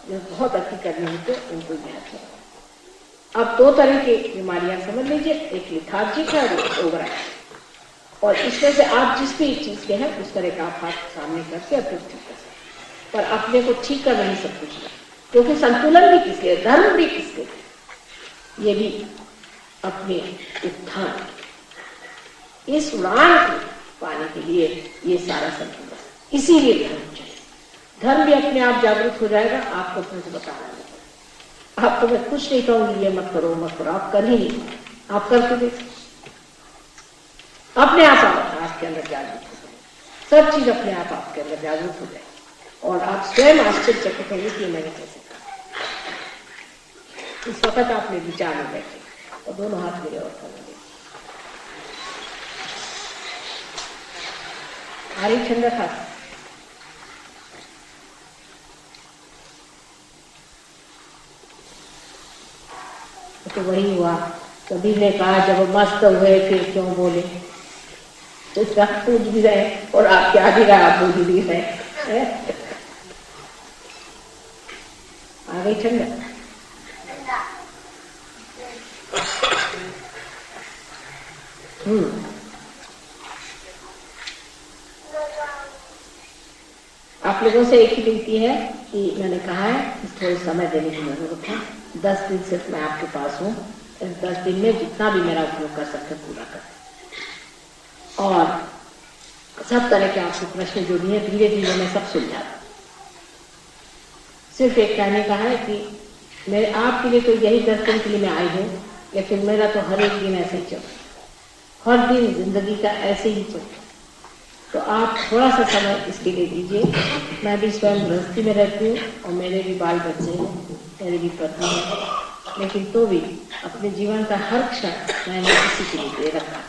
जो बहुत अति करनी होती है, उनको ये हाथ लगाओ। अब दो तरह की बीमारियां समझ लीजिए, एक लिथार्जिक है और एक ओवर एक्टिव। और इसमें से आप जिस भी चीज़ के हैं उस तरह का आप हाथ सामने करके और फिर ठीक कर सकते, पर अपने को ठीक कर नहीं सब कुछ, क्योंकि संतुलन भी किसके, धर्म भी किसके, ये भी अपने उत्थान, इस उड़ान को पाने के लिए ये सारा संतुलन, इसीलिए धर्म चाहिए। धर्म भी अपने आप जागरूक हो जाएगा, आपको अपने से बताना नहीं। आपको मैं कुछ नहीं कहूंगी ये मत करो मत करो, आप कर ही नहीं, आप करके देखिए, अपने आप आपके अंदर जागरूक हो जाए, सब चीज अपने आप आपके अंदर जागरूक हो जाए और आप स्वयं आश्चर्यचकित होंगे कि मैंने कैसे कहा। इस वक्त आपने विचार में बैठे और दोनों हाथ मेरे और करेंगे। आरी ठंडक हाथ, तो वही हुआ, कभी ने कहा जब मस्त हुए फिर क्यों बोले, तो इसका पूछ भी रहे और आप क्या भी रहा, आप बोल भी रहे। आ गई ठंडक। आप लोगों से एक ही विनती है कि मैंने कहा है थोड़ा समय देने की जरूरत है। 10 दिन सिर्फ मैं आपके पास हूँ, इस 10 दिन में जितना भी मेरा उपयोग कर सकते पूरा कर, और सब तरह के आपके प्रश्न जो भी है धीरे धीरे मैं सब सुलझा दूँ। सिर्फ एक कहने का है कि मेरे आपके लिए तो यही 10 दिन के लिए मैं आई हूँ, लेकिन मेरा तो हर एक दिन ऐसे ही चल, हर दिन जिंदगी का ऐसे ही चल, तो आप थोड़ा सा समय इसके लिए दीजिए। मैं भी स्वयं गृहस्थी में रहती हूँ और मेरे भी बाल बच्चे हैं, मेरी भी पत्नी है, लेकिन तो भी अपने जीवन का हर क्षण मैंने इसी के लिए दे रखा।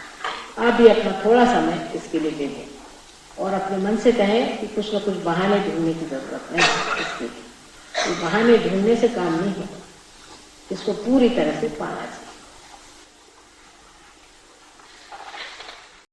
आप भी अपना थोड़ा समय इसके लिए दे दें और अपने मन से कहें कि कुछ न कुछ बहाने ढूंढने की जरूरत है। इसके लिए बहाने ढूंढने से काम नहीं है, इसको पूरी तरह से पाना चाहिए।